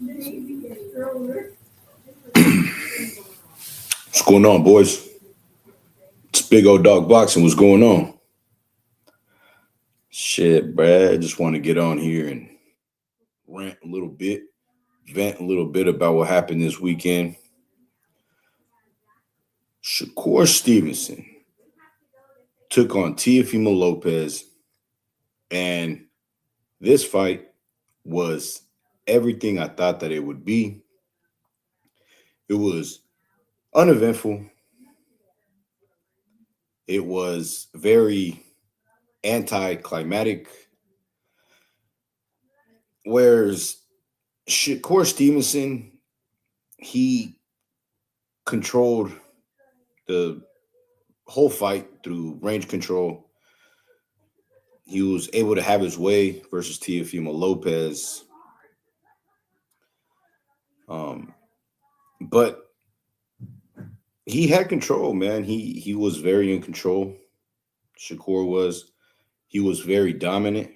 What's going on, boys? It's Big Old Dog Boxing. What's going on? Shit, Brad. I just want to get on here and rant a little bit, vent a little bit about what happened this weekend. Shakur Stevenson took on Teofimo Lopez, and this fight was everything I thought that it would be. It was uneventful. It was very anticlimactic. Whereas Shakur Stevenson, he controlled the whole fight through range control. He was able to have his way versus Teofimo Lopez. But he had control, man. He was very in control. Shakur was. He was very dominant.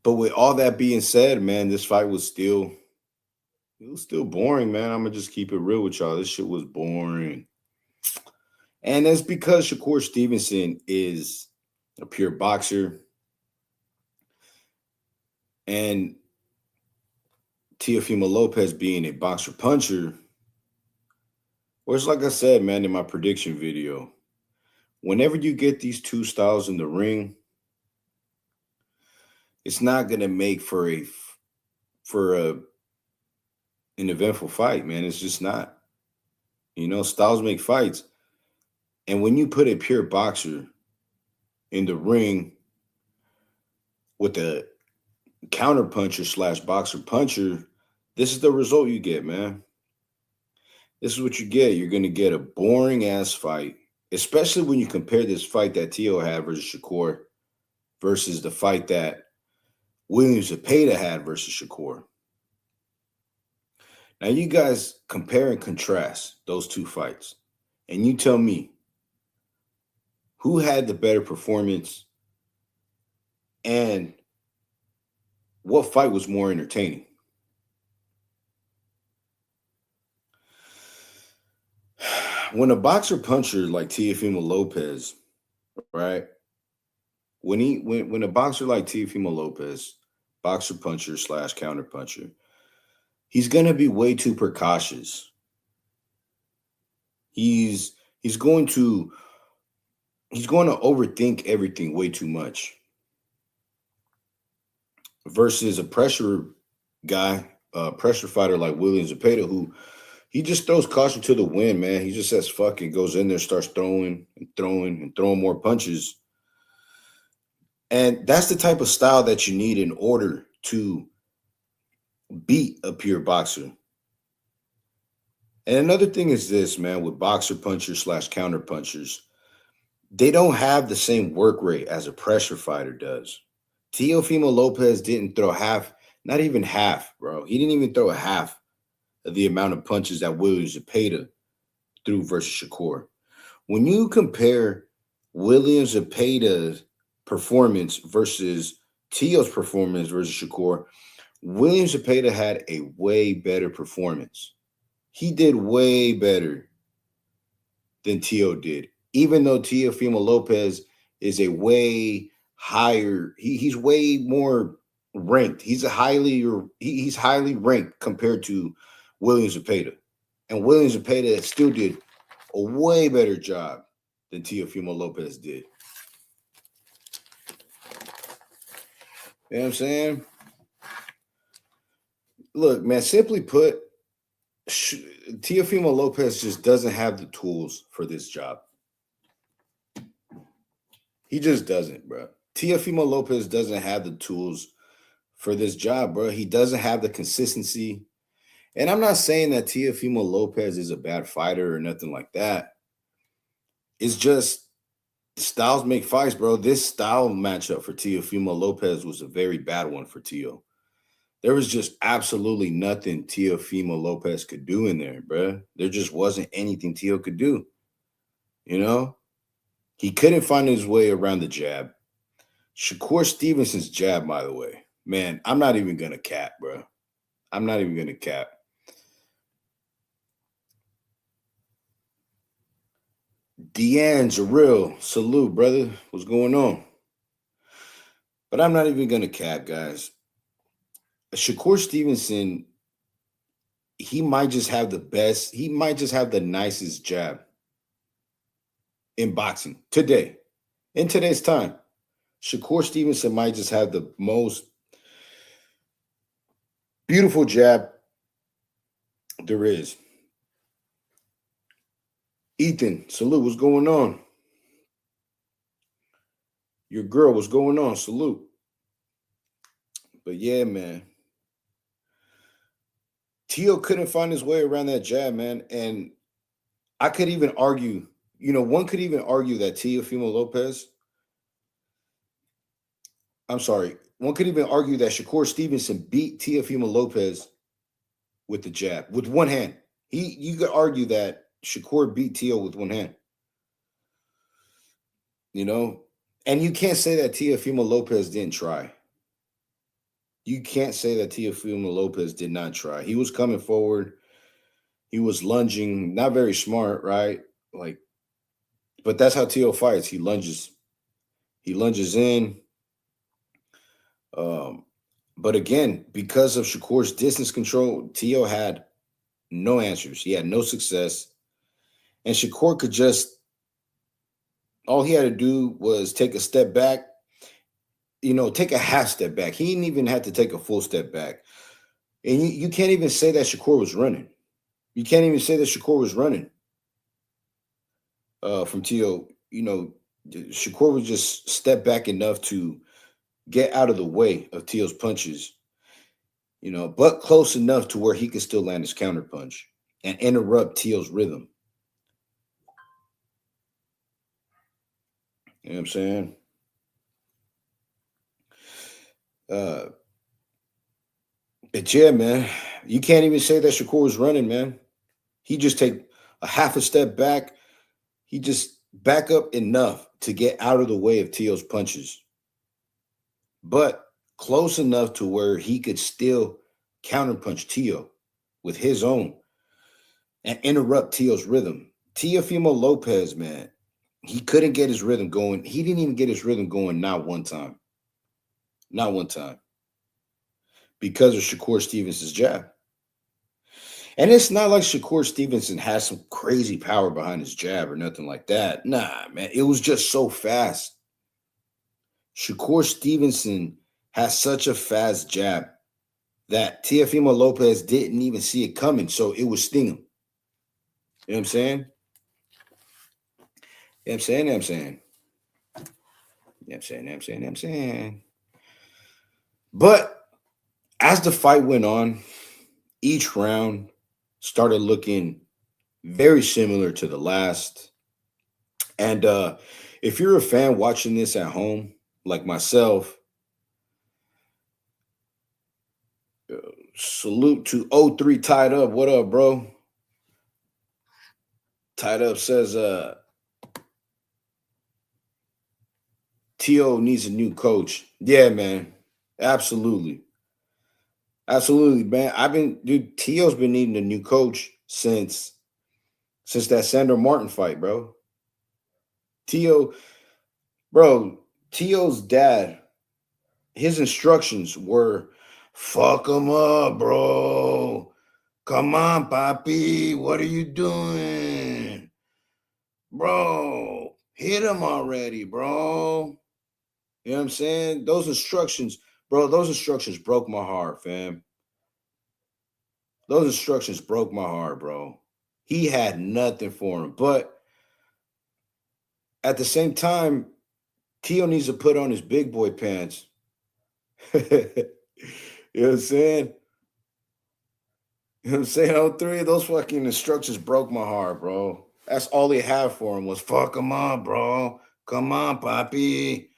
But with all that being said, man, this fight was still boring, man. I'm gonna just keep it real with y'all. This shit was boring. And that's because Shakur Stevenson is a pure boxer. And Teofimo Lopez being a boxer puncher, or it's like I said, man, in my prediction video, whenever you get these two styles in the ring, it's not gonna make for an eventful fight, man. It's just not. Styles make fights. And when you put a pure boxer in the ring with a counter puncher slash boxer puncher, this is the result you get, man. This is what you get. You're going to get a boring ass fight, especially when you compare this fight that Teo had versus Shakur versus the fight that Williams Zepeda had versus Shakur. Now, you guys compare and contrast those two fights, and you tell me who had the better performance and what fight was more entertaining. When a boxer puncher like Teofimo Lopez, right? When a boxer like Teofimo Lopez, boxer puncher slash counter puncher, he's gonna be way too precautious. He's going to overthink everything way too much. Versus a pressure guy, pressure fighter like Williams Zepeda, who he just throws caution to the wind, man. He just says fuck it, goes in there, starts throwing and throwing and throwing more punches. And that's the type of style that you need in order to beat a pure boxer. And another thing is this, man, with boxer punchers slash counter punchers, they don't have the same work rate as a pressure fighter does. Teofimo Lopez didn't throw half, not even half, bro. He didn't even throw a half of the amount of punches that Williams Zepeda threw versus Shakur. When you compare Williams Zepeda's performance versus Teo's performance versus Shakur, Williams Zepeda had a way better performance. He did way better than Teo did, even though Teofimo Lopez is a way higher. He's way more ranked. He's highly ranked compared to Williams Zepeda, and Williams Zepeda still did a way better job than Teofimo Lopez did. You know what I'm saying? Look, man, simply put, Teofimo Lopez just doesn't have the tools for this job. He just doesn't, bro. Teofimo Lopez doesn't have the tools for this job, bro. He doesn't have the consistency. And I'm not saying that Teofimo Lopez is a bad fighter or nothing like that. It's just styles make fights, bro. This style matchup for Teofimo Lopez was a very bad one for Teo. There was just absolutely nothing Teofimo Lopez could do in there, bro. There just wasn't anything Teo could do. You know? He couldn't find his way around the jab. Shakur Stevenson's jab, by the way, man, I'm not even gonna cap, bro. I'm not even gonna cap. Deanne's a real salute, brother. What's going on? But I'm not even gonna cap, guys. Shakur Stevenson, he might just have the best, he might just have the nicest jab in boxing today. In today's time, Shakur Stevenson might just have the most beautiful jab there is. Ethan, salute. What's going on? Your girl, what's going on? Salute. But yeah, man. Tio couldn't find his way around that jab, man. And I could even argue, one could even argue that Teofimo Lopez, I'm sorry, one could even argue that Shakur Stevenson beat Teofimo Lopez with the jab, with one hand. You could argue that Shakur beat Tio with one hand. And you can't say that Teofimo Lopez didn't try. You can't say that Teofimo Lopez did not try. He was coming forward. He was lunging, not very smart, right? But that's how Tio fights. He lunges. He lunges in. But again, because of Shakur's distance control, Tio had no answers. He had no success. And Shakur could all he had to do was take a step back, take a half step back. He didn't even have to take a full step back. And you can't even say that Shakur was running. You can't even say that Shakur was running from Tio. Shakur would just step back enough to get out of the way of Tio's punches, but close enough to where he could still land his counter punch and interrupt Tio's rhythm. You know what I'm saying? But yeah, man, you can't even say that Shakur was running, man. He just take a half a step back. He just back up enough to get out of the way of Tio's punches, but close enough to where he could still counterpunch Tio with his own and interrupt Tio's rhythm. Teofimo Lopez, man, he couldn't get his rhythm going. He didn't even get his rhythm going, not one time. Not one time. Because of Shakur Stevenson's jab. And it's not like Shakur Stevenson has some crazy power behind his jab or nothing like that. Nah, man, it was just so fast. Shakur Stevenson has such a fast jab that Teofimo Lopez didn't even see it coming, so it would sting him. You know what I'm saying? You know what I'm saying? You know what I'm saying? You know what I'm saying? You know what I'm saying? You know what I'm saying? But as the fight went on, each round started looking very similar to the last. And if you're a fan watching this at home, like myself, salute to O3 Tied Up. What up, bro? Tied Up says Tio needs a new coach. Yeah, man. Absolutely. Absolutely, man. Tio's been needing a new coach since that Sandor Martin fight, bro. Tio, bro, Tio's dad, his instructions were fuck him up, bro. Come on, Papi. What are you doing? Bro, hit him already, bro. You know what I'm saying? Those instructions, bro, those instructions broke my heart, fam. Those instructions broke my heart, bro. He had nothing for him. But at the same time, Tio needs to put on his big boy pants. You know what I'm saying? You know what I'm saying? All three of those fucking instructions broke my heart, bro. That's all he had for him was fuck him up, bro. Come on, Papi.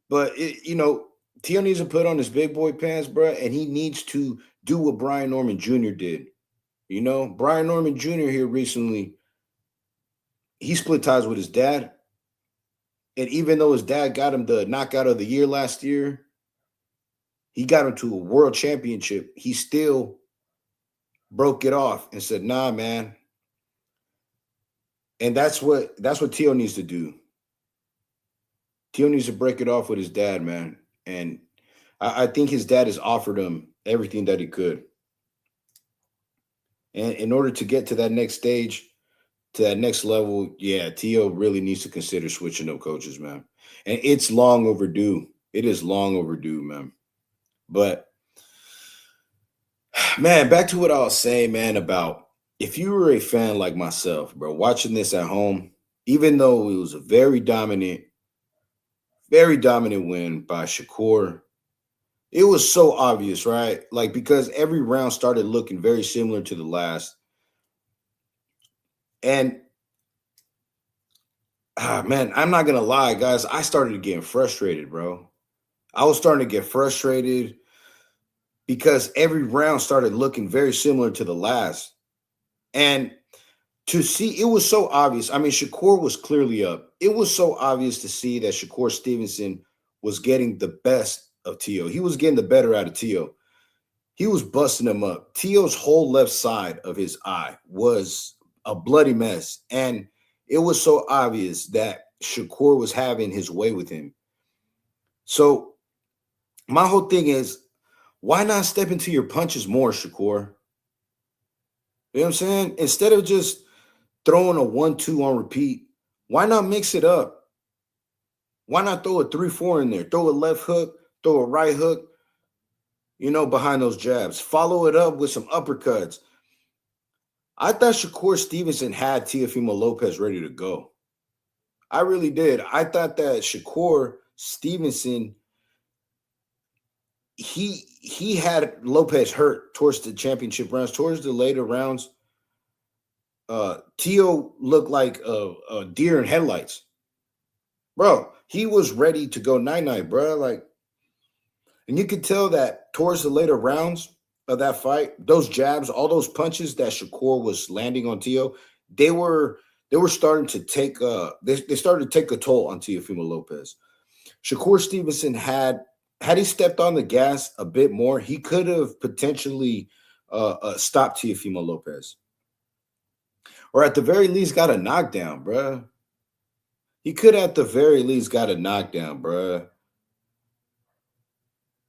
But Tio needs to put on his big boy pants, bro, and he needs to do what Brian Norman Jr. did. Brian Norman Jr. here recently, he split ties with his dad. And even though his dad got him the knockout of the year last year, he got him to a world championship. He still broke it off and said, "Nah, man." And that's what Tio needs to do. Tio needs to break it off with his dad, man. And I think his dad has offered him everything that he could. And in order to get to that next stage, to that next level, yeah, Tio really needs to consider switching up coaches, man. And it's long overdue. It is long overdue, man. But man, back to what I was saying, man, about if you were a fan like myself, bro, watching this at home, even though it was a very dominant win by Shakur, it was so obvious, right? Like, because every round started looking very similar to the last. And man, I'm not gonna lie, guys. I started getting frustrated, bro. I was starting to get frustrated because every round started looking very similar to the last. And to see, it was so obvious. I mean, Shakur was clearly up. It was so obvious to see that Shakur Stevenson was getting the best of Tio. He was getting the better out of Tio. He was busting him up. Tio's whole left side of his eye was a bloody mess. And it was so obvious that Shakur was having his way with him. So my whole thing is, why not step into your punches more, Shakur? You know what I'm saying? Instead of just throwing a 1-2 on repeat, why not mix it up? Why not throw a 3-4 in there? Throw a left hook, throw a right hook, behind those jabs. Follow it up with some uppercuts. I thought Shakur Stevenson had Teofimo Lopez ready to go. I really did. I thought that Shakur Stevenson, he had Lopez hurt towards the championship rounds, towards the later rounds. Tio looked like a deer in headlights, bro. He was ready to go night, bro. Like, and you could tell that towards the later rounds of that fight, those jabs, all those punches that Shakur was landing on Tio, they were starting to take they started to take a toll on Teofimo Lopez. Shakur Stevenson had he stepped on the gas a bit more, he could have potentially stopped Teofimo Lopez, or at the very least got a knockdown, bruh. He could at the very least got a knockdown, bruh.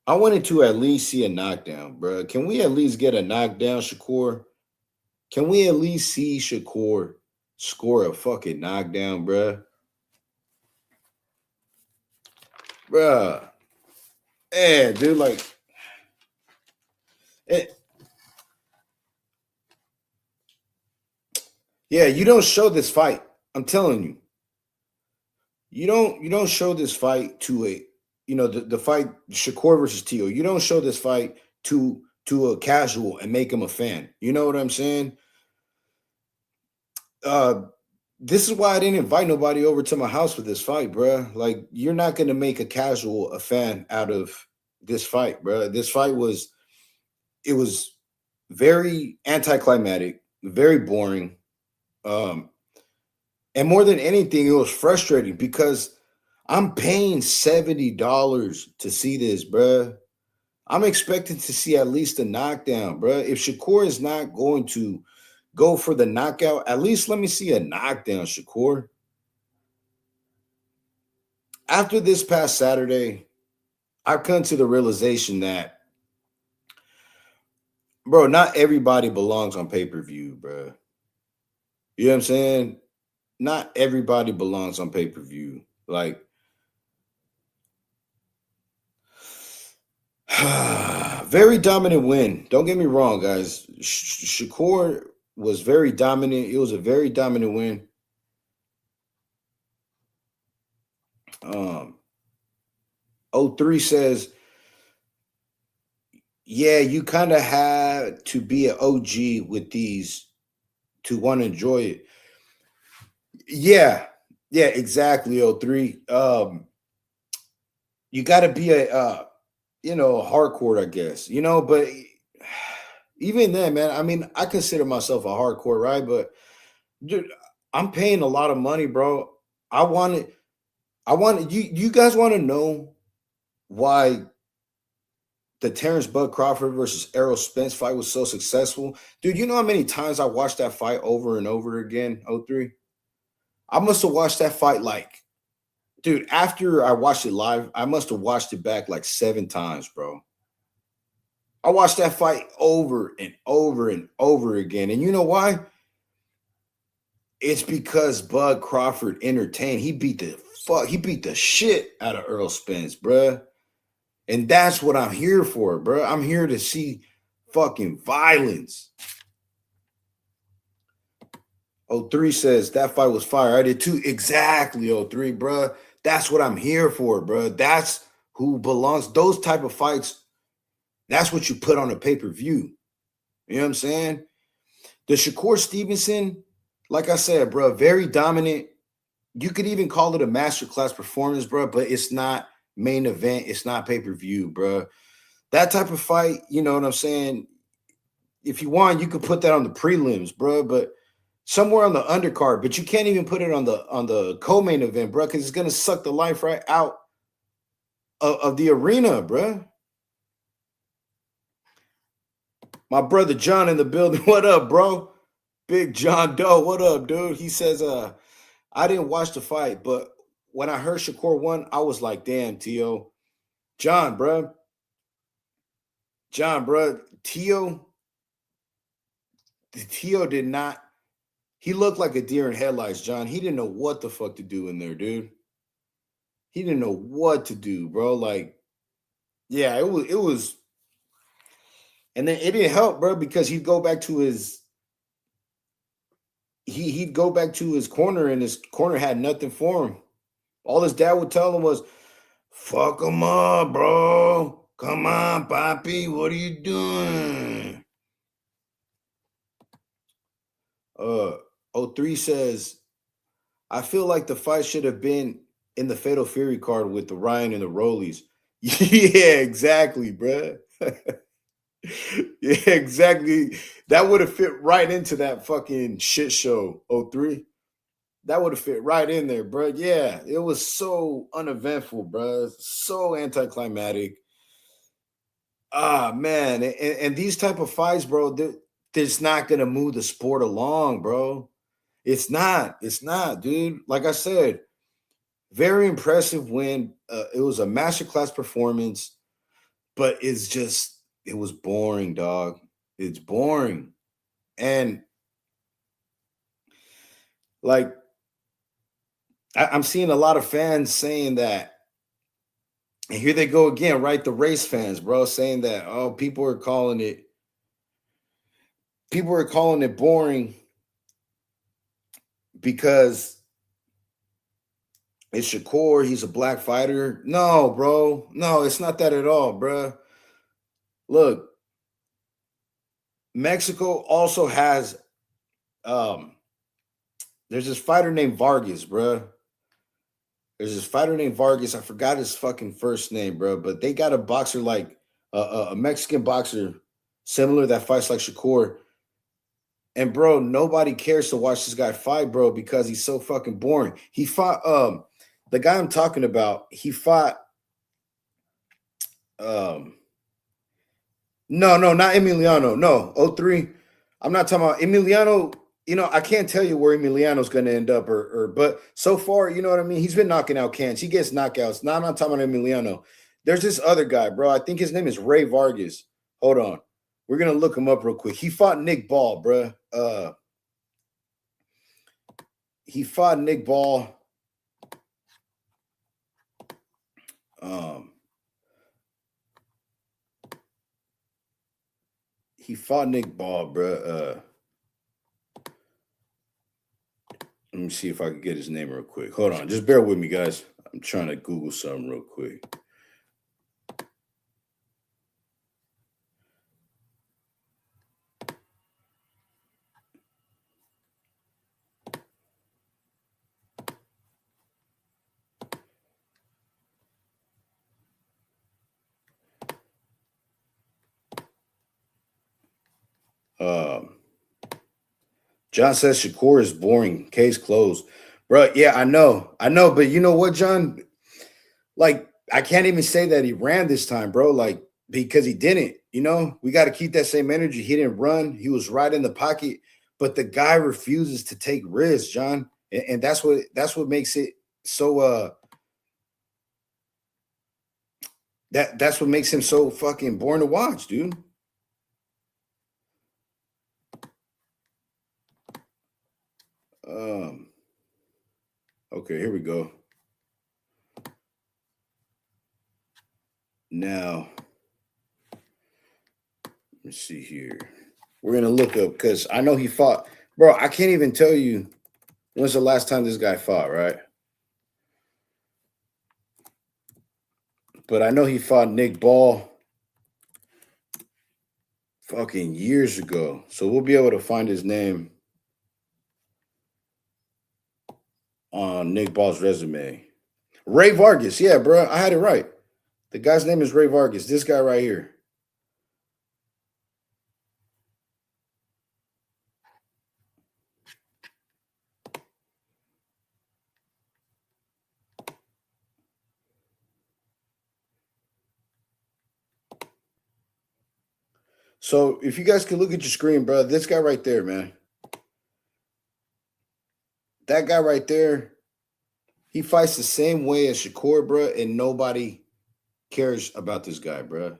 I wanted to at least see a knockdown, bruh. Can we at least get a knockdown, Shakur? Can we at least see Shakur score a fucking knockdown, bruh? Bruh. Man, dude, like, it, yeah, you don't show this fight. I'm telling you. You don't show this fight to a the fight Shakur versus Tio. You don't show this fight to a casual and make him a fan. You know what I'm saying? Uh this is why I didn't invite nobody over to my house for this fight, bruh. Like, you're not gonna make a casual a fan out of this fight, bruh. This fight was very anticlimactic, very boring. Um, and more than anything, it was frustrating because I'm paying $70 to see this, bruh. I'm expecting to see at least a knockdown, bruh. If Shakur is not going to go for the knockout, at least let me see a knockdown, Shakur. After this past Saturday, I've come to the realization that, bro, not everybody belongs on pay-per-view, bro. You know what I'm saying? Not everybody belongs on pay-per-view. Like, very dominant win. Don't get me wrong, guys. Shakur was very dominant. It was a very dominant win. Um, O3 says, yeah, you kind of had to be an OG with these to want to enjoy it. Yeah, yeah, exactly, O3. You got to be a hardcore, I guess, but even then, man, I mean, I consider myself a hardcore, right? But dude, I'm paying a lot of money, bro. I want it. I want you guys want to know why the Terrence Bud Crawford versus Errol Spence fight was so successful? Dude, you know how many times I watched that fight over and over again, '03? I must have watched that fight like, dude, after I watched it live, I must have watched it back like 7 times, bro. I watched that fight over and over and over again. And you know why? It's because Bud Crawford entertained. He beat the shit out of Earl Spence, bruh. And that's what I'm here for, bruh. I'm here to see fucking violence. '03 says that fight was fire. I did too. Exactly, '03, bruh. That's what I'm here for, bruh. That's who belongs. Those type of fights, that's what you put on a pay-per-view. You know what I'm saying? The Shakur Stevenson, like I said, bro, very dominant. You could even call it a masterclass performance, bro, but it's not main event. It's not pay-per-view, bro. That type of fight, you know what I'm saying? If you want, you could put that on the prelims, bro, but somewhere on the undercard, but you can't even put it on the co-main event, bro, because it's gonna suck the life right out of the arena, bro. My brother John in the building. What up, bro? Big John Doe. What up, dude? He says, I didn't watch the fight, but when I heard Shakur won, I was like, damn, Tio. John, bro. John, bro. Tio did not. He looked like a deer in headlights, John. He didn't know what the fuck to do in there, dude. He didn't know what to do, bro. Like, yeah, it was, and then it didn't help, bro, because he'd go back to his he'd go back to his corner, and his corner had nothing for him. All his dad would tell him was, fuck him up, bro. Come on, Poppy. What are you doing? '03 says, I feel like the fight should have been in the Fatal Fury card with the Ryan and the Rollies. Yeah, exactly, bro. Yeah, exactly. That would have fit right into that fucking shit show, '03. That would have fit right in there, bro. Yeah, it was so uneventful, bro. So anticlimactic. Ah, man, and these type of fights, bro, that's not gonna move the sport along, bro. It's not. It's not, dude. Like I said, very impressive win. It was a masterclass performance, but it was boring, dog. It's boring, and like I'm seeing a lot of fans saying that, and here they go again, right? The race fans, bro, saying that, oh, people are calling it boring because it's Shakur, he's a black fighter. No, bro. No, it's not that at all, bro. Look, Mexico also has um there's this fighter named Vargas, bro. There's this fighter named Vargas. I forgot his fucking first name, bro, but they got a boxer like a Mexican boxer similar that fights like Shakur. And bro, nobody cares to watch this guy fight, bro, because he's so fucking boring. He fought the guy I'm talking about, he fought um no, not Emiliano. No, '03. I'm not talking about Emiliano. You know, I can't tell you where Emiliano's going to end up, or but so far, you know what I mean. He's been knocking out cans. He gets knockouts. No, I'm not talking about Emiliano. There's this other guy, bro. I think his name is Ray Vargas. Hold on, we're gonna look him up real quick. He fought Nick Ball, bro. He fought Nick Ball. Um, he fought Nick Ball, bro. Let me see if I can get his name real quick. Hold on, just bear with me, guys. I'm trying to Google something real quick. Um, John says Shakur is boring. Case closed. bro. Yeah, I know, but you know what, John? Like, I can't even say that he ran this time, bro. Like, because he didn't. You know, we got to keep that same energy. He didn't run. He was right in the pocket, but the guy refuses to take risks, John, and that's what makes it so. That's what makes him so fucking boring to watch, dude. Um. Okay, here we go. Now, let's see here. We're gonna look up because I know he fought, bro. I can't even tell you when's the last time this guy fought, right? But I know he fought Nick Ball fucking years ago. So we'll be able to find his name on Nick Ball's resume. Ray Vargas. Yeah, bro. I had it right. The guy's name is Ray Vargas. This guy right here. So if you guys can look at your screen, bro, this guy right there, man. That guy right there, he fights the same way as Shakur, bro, and nobody cares about this guy, bro.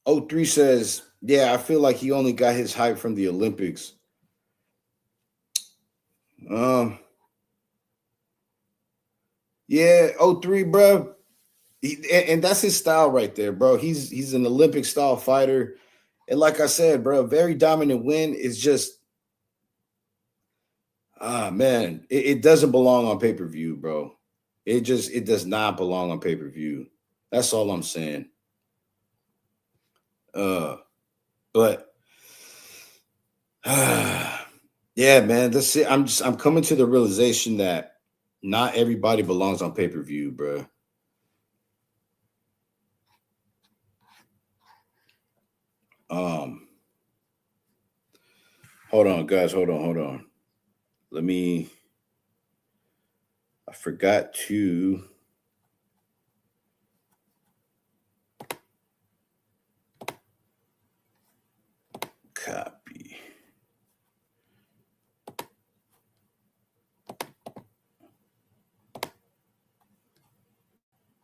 O3 says, yeah, I feel like he only got his hype from the Olympics. Um, yeah, O3, bro. And that's his style right there, bro. He's an Olympic style fighter. And like I said, bro, very dominant win is just man, it doesn't belong on pay-per-view, bro. It does not belong on pay-per-view. That's all I'm saying. But yeah, man, that's it. I'm coming to the realization that not everybody belongs on pay-per-view, bro. Um, hold on, guys, hold on. Let me. I forgot to. Copy.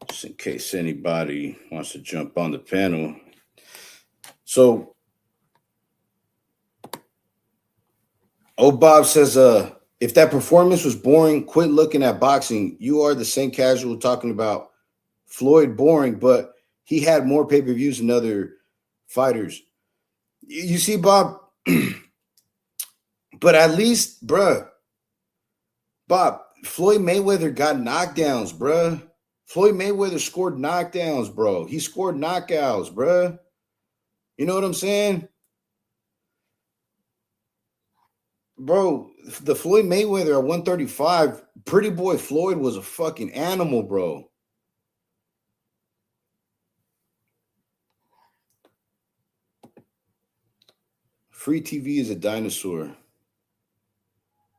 Just in case anybody wants to jump on the panel. So, Bob says, if that performance was boring, quit looking at boxing. You are the same casual talking about Floyd boring, but he had more pay-per-views than other fighters. You see, Bob, but at least, bruh, Bob, Floyd Mayweather got knockdowns, bruh. Floyd Mayweather scored knockdowns, bro. He scored knockouts, bruh. You know what I'm saying? Bro, the Floyd Mayweather at 135, Pretty Boy Floyd was a fucking animal, bro. Free TV is a dinosaur.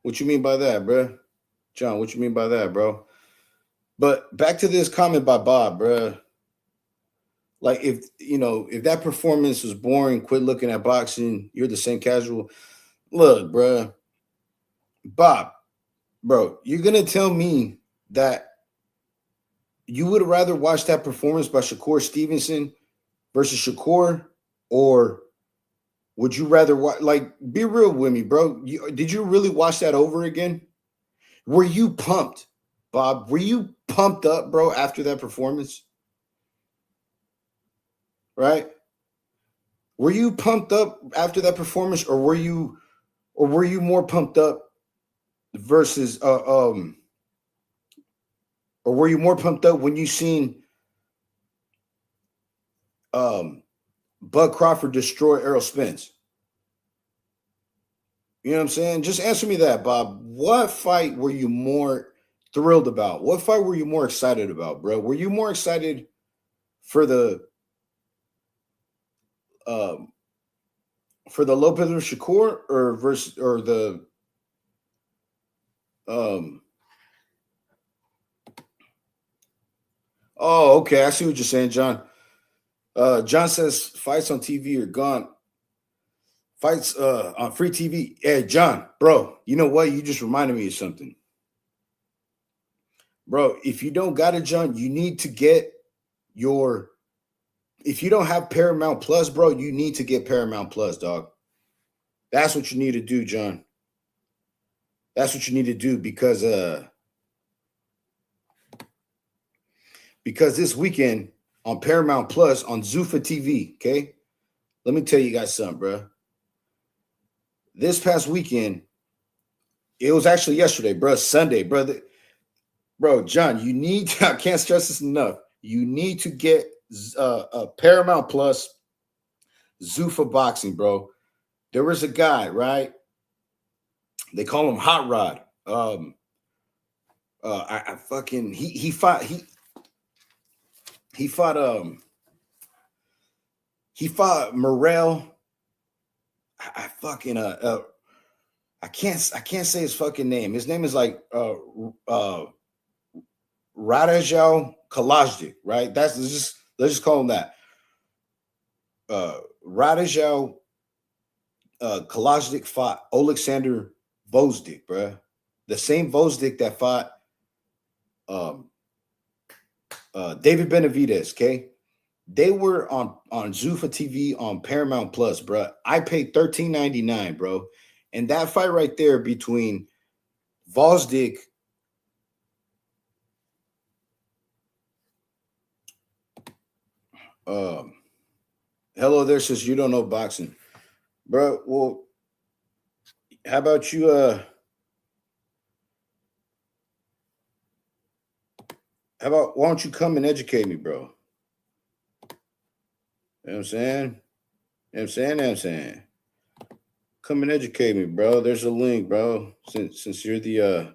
What you mean by that, bro? John, what you mean by that, bro? But back to this comment by Bob, bro. Like if that performance was boring, quit looking at boxing. You're the same casual. Look, bro, Bob, bro, you're gonna tell me that you would rather watch that performance by Shakur Stevenson versus Shakur, or would you rather watch? Like, be real with me, bro. Did you really watch that over again? Were you pumped, Bob? Were you pumped up, bro, after that performance? Right? Were you pumped up after that performance, or were you more pumped up versus or were you more pumped up when you seen um Bud Crawford destroy Errol Spence? You know what I'm saying? Just answer me that, Bob. What fight were you more thrilled about? What fight were you more excited about, bro? Were you more excited for the for the Lopez or Shakur or versus or the um. Oh, okay. I see what you're saying, John. John says fights on TV are gone. Fights on free TV. Hey, John, bro, you know what? You just reminded me of something. Bro, if you don't got it, John, you need to get your if you don't have Paramount Plus, bro, you need to get Paramount Plus, dog. That's what you need to do, John. That's what you need to do because this weekend on Paramount Plus on Zuffa TV, okay? Let me tell you guys something, bro. This past weekend, it was actually yesterday, bro, Sunday, brother. Bro, John, you need to, I can't stress this enough. You need to get Paramount Plus Zuffa Boxing, bro. There was a guy, right? They call him Hot Rod. I fucking he fought Morel. I fucking I can't say his fucking name. His name is like Radajal Kalajdzic, right? Let's just call him that. Radajal Kalajdzic fought Alexander Vozdik, bro. The same Vozdik that fought David Benavidez, okay? They were on Zuffa TV on Paramount Plus, bro. I paid $13.99, bro. And that fight right there between Vozdik hello there, says you don't know boxing. Bro, well, how about you why don't you come and educate me, bro? You know what I'm saying? You know what I'm saying? Come and educate me, bro. There's a link, bro. Since you're the you know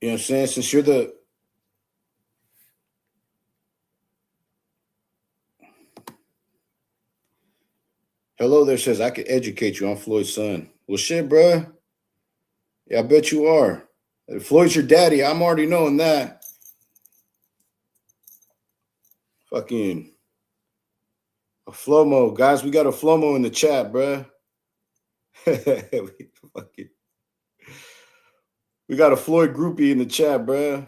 what I'm saying? Since you're the hello there, says I could educate you. I'm Floyd's son. Well, shit, bro. Yeah, I bet you are. Floyd's your daddy. I'm already knowing that. Fucking a Flomo. Guys, we got a Flomo in the chat, bro. We got a Floyd groupie in the chat, bro.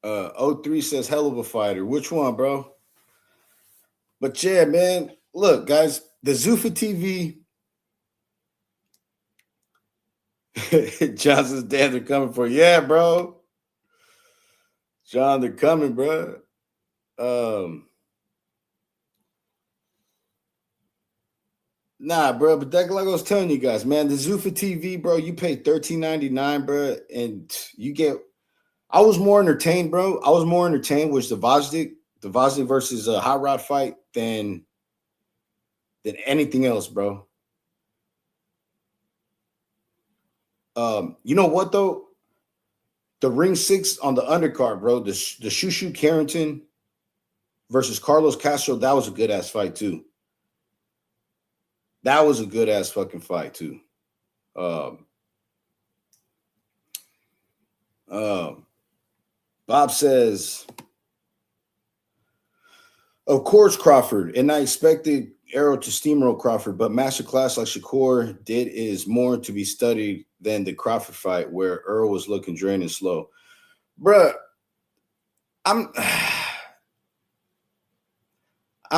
O3 says hell of a fighter. Which one, bro? But yeah, man. Look, guys, the Zuffa TV. Johnson's dad, they're coming for you. Yeah, bro. John, they're coming, bro. Nah, bro, but that, like I was telling you guys, man, the Zuffa TV, bro, you pay $13.99, bro, and you get. I was more entertained, bro. I was more entertained with the Vozdik versus Hot Rod fight than anything else, bro. You know what though? The ring 6 on the undercard, bro. The Shushu Carrington versus Carlos Castro. That was a good ass fight too. That was a good ass fucking fight too. Bob says, of course, Crawford, and I expected Arrow to steamroll Crawford, but masterclass like Shakur did is more to be studied than the Crawford fight where Earl was looking drained and slow. Bruh, I'm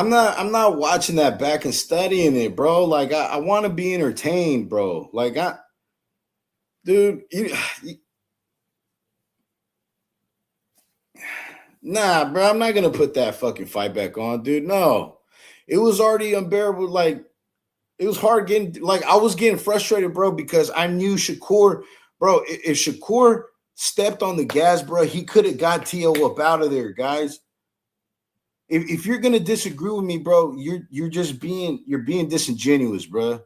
not watching that back and studying it, bro. Like I want to be entertained, bro. Like dude, nah, bro. I'm not gonna put that fucking fight back on, dude. No, it was already unbearable. Like it was hard getting. Like I was getting frustrated, bro, because I knew Shakur, bro. If Shakur stepped on the gas, bro, he could have got Tio up out of there, guys. If you're gonna disagree with me, bro, you're being disingenuous, bro.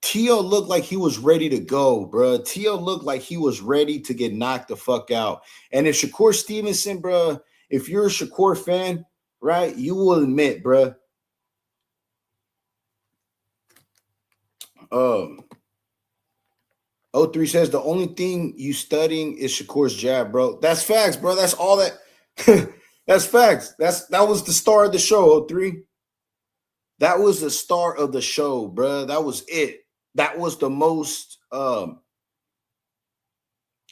Teo looked like he was ready to go, bro. Teo looked like he was ready to get knocked the fuck out. And if Shakur Stevenson, bro, if you're a Shakur fan, right, you will admit, bro. Um, O3 says the only thing you studying is Shakur's jab, bro. That's facts, bro. That's all that. That's facts. That was the star of the show, O3. That was the star of the show, bro. That was it. That was the most. And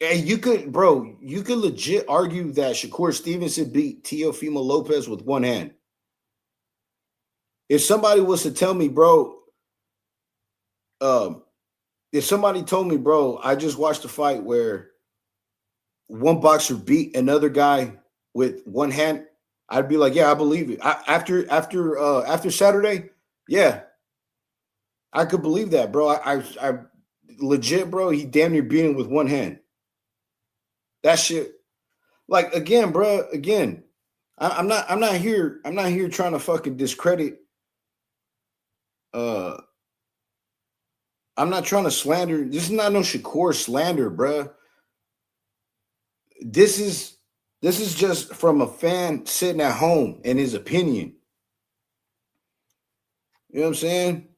you could, bro, you could legit argue that Shakur Stevenson beat Teofimo Lopez with one hand. If somebody was to tell me, bro, um, if somebody told me, bro, I just watched a fight where one boxer beat another guy with one hand, I'd be like, yeah, I believe it. After Saturday, yeah, I could believe that, bro. I legit, bro. He damn near beat him with one hand. That shit, like again, bro. Again, I'm not here. I'm not here trying to fucking discredit. Uh, I'm not trying to slander. This is not no Shakur slander, bro. This is just from a fan sitting at home and his opinion. You know what I'm saying?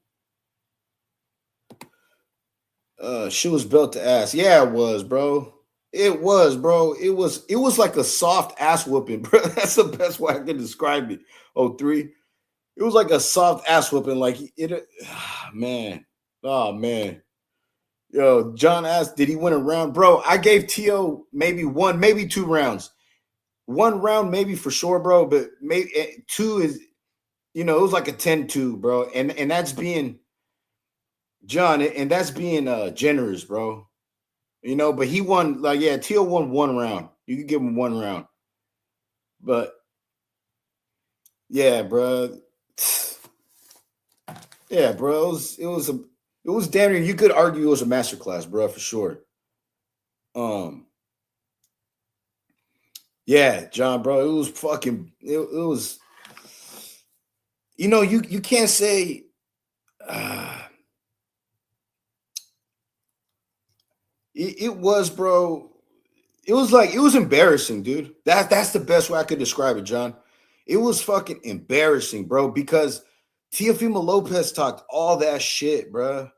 She was built to ass. Yeah, it was, bro. It was, bro. It was like a soft ass whooping, bro. That's the best way I can describe it. Oh, three. It was like a soft ass whooping. Like it man. Oh man. Yo, John asked, did he win a round? Bro, I gave Tio maybe one, maybe 2 rounds. One round, maybe for sure, bro. But maybe two is, it was like a 10-2, bro. And that's being John, and that's being generous, bro. But he won, like, yeah, Tio won one round. You could give him one round. But yeah, bro. Yeah, bro. It was damn near, you could argue it was a masterclass, bro, for sure. Yeah, John, bro. It was fucking it was you can't say it was, bro. It was like, it was embarrassing, dude. That's the best way I could describe it, John. It was fucking embarrassing, bro, because Teofimo Lopez talked all that shit, bro.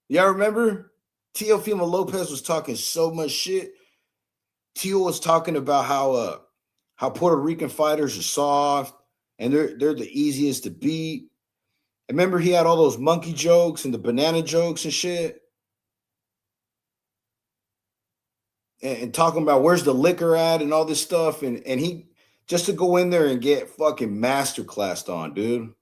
Y'all remember? Teofimo Lopez was talking so much shit. Tio was talking about how Puerto Rican fighters are soft and they're the easiest to beat. Remember he had all those monkey jokes and the banana jokes and shit. And talking about where's the liquor at and all this stuff. And he just to go in there and get fucking masterclassed on, dude.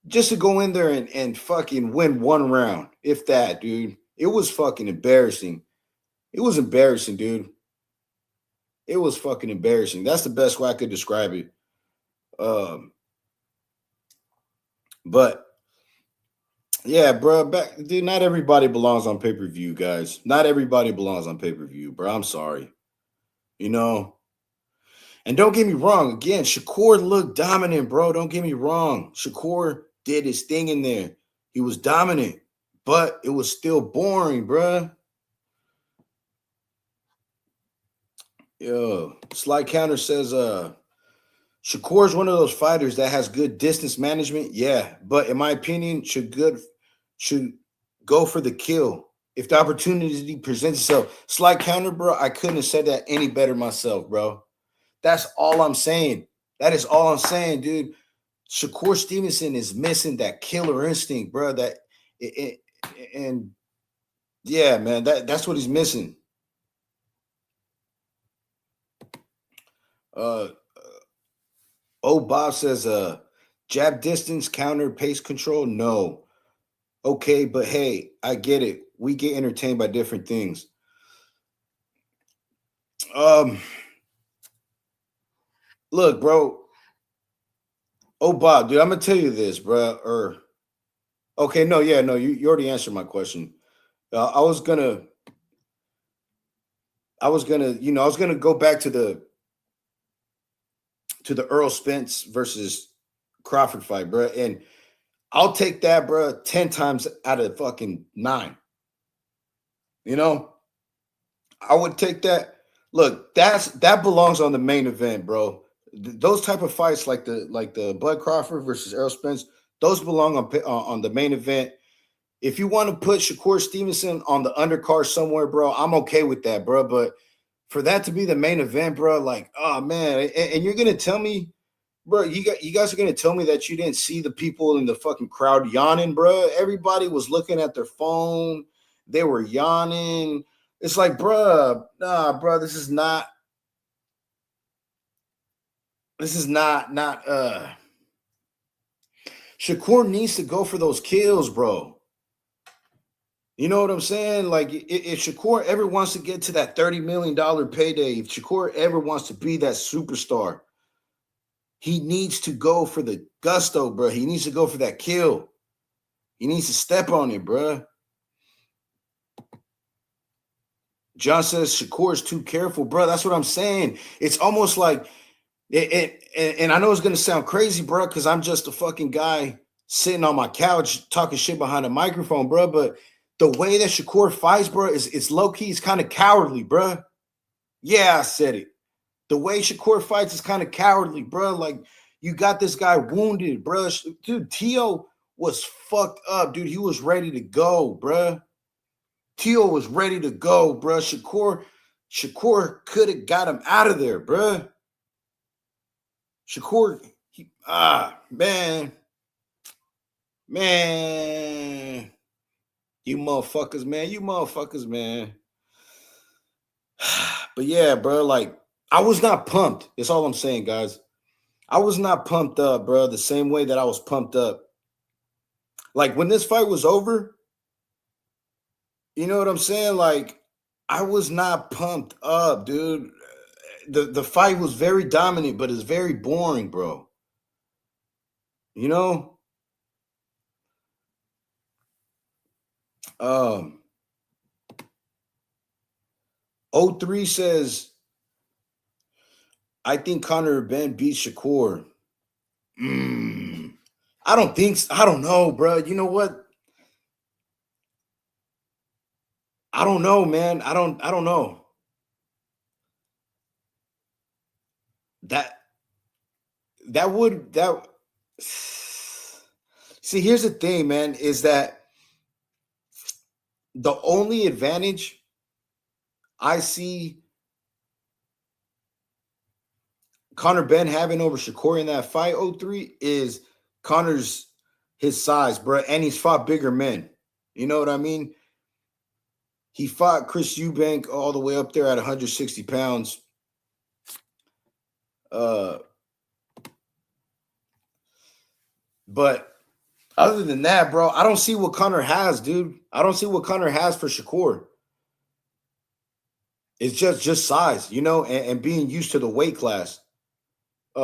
Just to go in there and fucking win one round, if that, dude. It was fucking embarrassing. It was embarrassing, dude. It was fucking embarrassing. That's the best way I could describe it. But yeah, bro, dude, not everybody belongs on pay-per-view, guys. Not everybody belongs on pay-per-view, bro. I'm sorry. And don't get me wrong, again, Shakur looked dominant, bro. Don't get me wrong. Shakur did his thing in there. He was dominant, but it was still boring, bro. Yo, Sly Counter says, Shakur is one of those fighters that has good distance management. Yeah, but in my opinion, should go for the kill if the opportunity presents itself. Slight counter, bro. I couldn't have said that any better myself, bro. That's all I'm saying. That is all I'm saying, dude. Shakur Stevenson is missing that killer instinct, bro. And yeah, man, that's what he's missing. Bob says, jab distance, counter, pace control. No. Okay, but hey, I get it. We get entertained by different things. Look, bro. Bob, dude, I'm gonna tell you this, bro. Okay, no, yeah, no, you already answered my question. I was gonna, I was gonna go back to the Earl Spence versus Crawford fight, bro. And I'll take that, bro, 10 times out of fucking 9. You know, I would take that. Look, that belongs on the main event, bro. Those type of fights, like the Bud Crawford versus Errol Spence, those belong on the main event. If you want to put Shakur Stevenson on the undercard somewhere, bro, I'm okay with that, bro. But for that to be the main event, bro, like, oh man, and you're gonna tell me, bro, you guys are gonna tell me that you didn't see the people in the fucking crowd yawning, bro. Everybody was looking at their phone, they were yawning. It's like, bro, nah, bro, this is not Shakur needs to go for those kills, bro. You know what I'm saying? Like, if Shakur ever wants to get to that $30 million payday, if Shakur ever wants to be that superstar, he needs to go for the gusto, bro. He needs to go for that kill. He needs to step on it, bro. John says Shakur is too careful, bro. That's what I'm saying. It's almost like, and I know it's going to sound crazy, bro, because I'm just a fucking guy sitting on my couch talking shit behind a microphone, bro. But the way that Shakur fights, bro, is low key. It's kind of cowardly, bro. Yeah, I said it. The way Shakur fights is kind of cowardly, bro. Like, you got this guy wounded, bro. Dude, Teo was fucked up, dude. He was ready to go, bro. Teo was ready to go, bro. Shakur could have got him out of there, bro. Shakur, man. You motherfuckers, man. But yeah, bro, like, I was not pumped. That's all I'm saying, guys. I was not pumped up, bro, the same way that I was pumped up. Like, when this fight was over, you know what I'm saying? Like, I was not pumped up, dude. The fight was very dominant, but it's very boring, bro. You know? 03 says, I think Conor Ben beat Shakur. I don't think so. I don't know, bro. You know what? I don't know, man. I don't know. That see, here's the thing, man, is that the only advantage I see Conor Ben having over Shakur in that fight 03 is Conor's his size, bro, and he's fought bigger men. You know what I mean? He fought Chris Eubank all the way up there at 160 pounds. But other than that, bro, I don't see what Conor has, dude. I don't see what Conor has for Shakur. It's just size, you know, and being used to the weight class.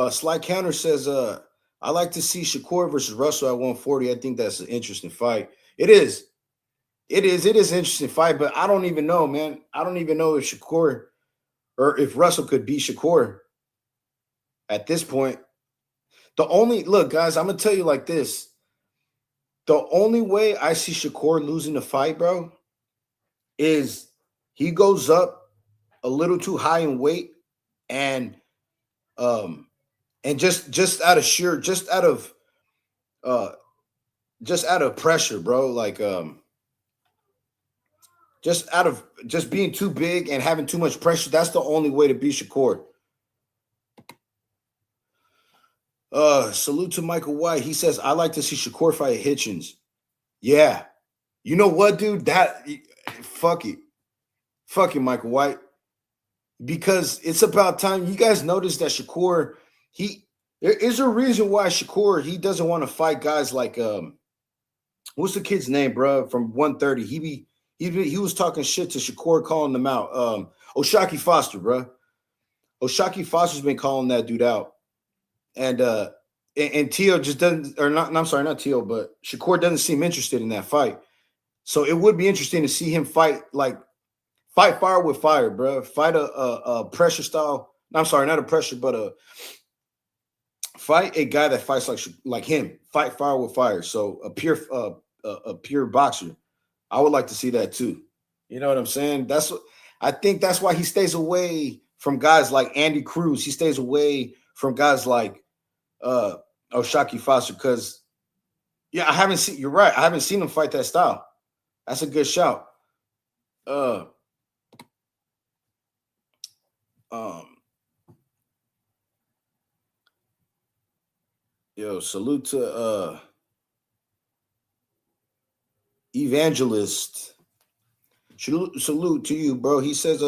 Sly Counter says, I like to see Shakur versus Russell at 140. I think that's an interesting fight. It is an interesting fight, but I don't even know, man. I don't even know if Shakur or if Russell could beat Shakur at this point. Look, guys, I'm gonna tell you like this. The only way I see Shakur losing the fight, bro, is he goes up a little too high in weight and just out of pressure, bro. Like just being too big and having too much pressure. That's the only way to beat Shakur. Salute to Michael White. He says, I like to see Shakur fight Hitchens. Yeah. You know what, dude? Fuck it. Fuck it, Michael White. Because it's about time. You guys notice that Shakur, there is a reason why Shakur, he doesn't want to fight guys like, what's the kid's name, bro? From 130. He was talking shit to Shakur, calling them out. Oshaki Foster, bro. Oshaki Foster's been calling that dude out. And Teo just doesn't, or not, I'm sorry, not Teo, but Shakur doesn't seem interested in that fight. So it would be interesting to see him fight fire with fire, bro. Fight a pressure style. I'm sorry, not a pressure, but Fight a guy that fights like him. Fight fire with fire. So a pure boxer. I would like to see that too. You know what I'm saying? I think that's why he stays away from guys like Andy Cruz. He stays away from guys like uh Oshaki Foster because yeah, I haven't seen. You're right. I haven't seen him fight that style. That's a good shout. Uh, um, yo, salute to Evangelist. Salute to you, bro. He says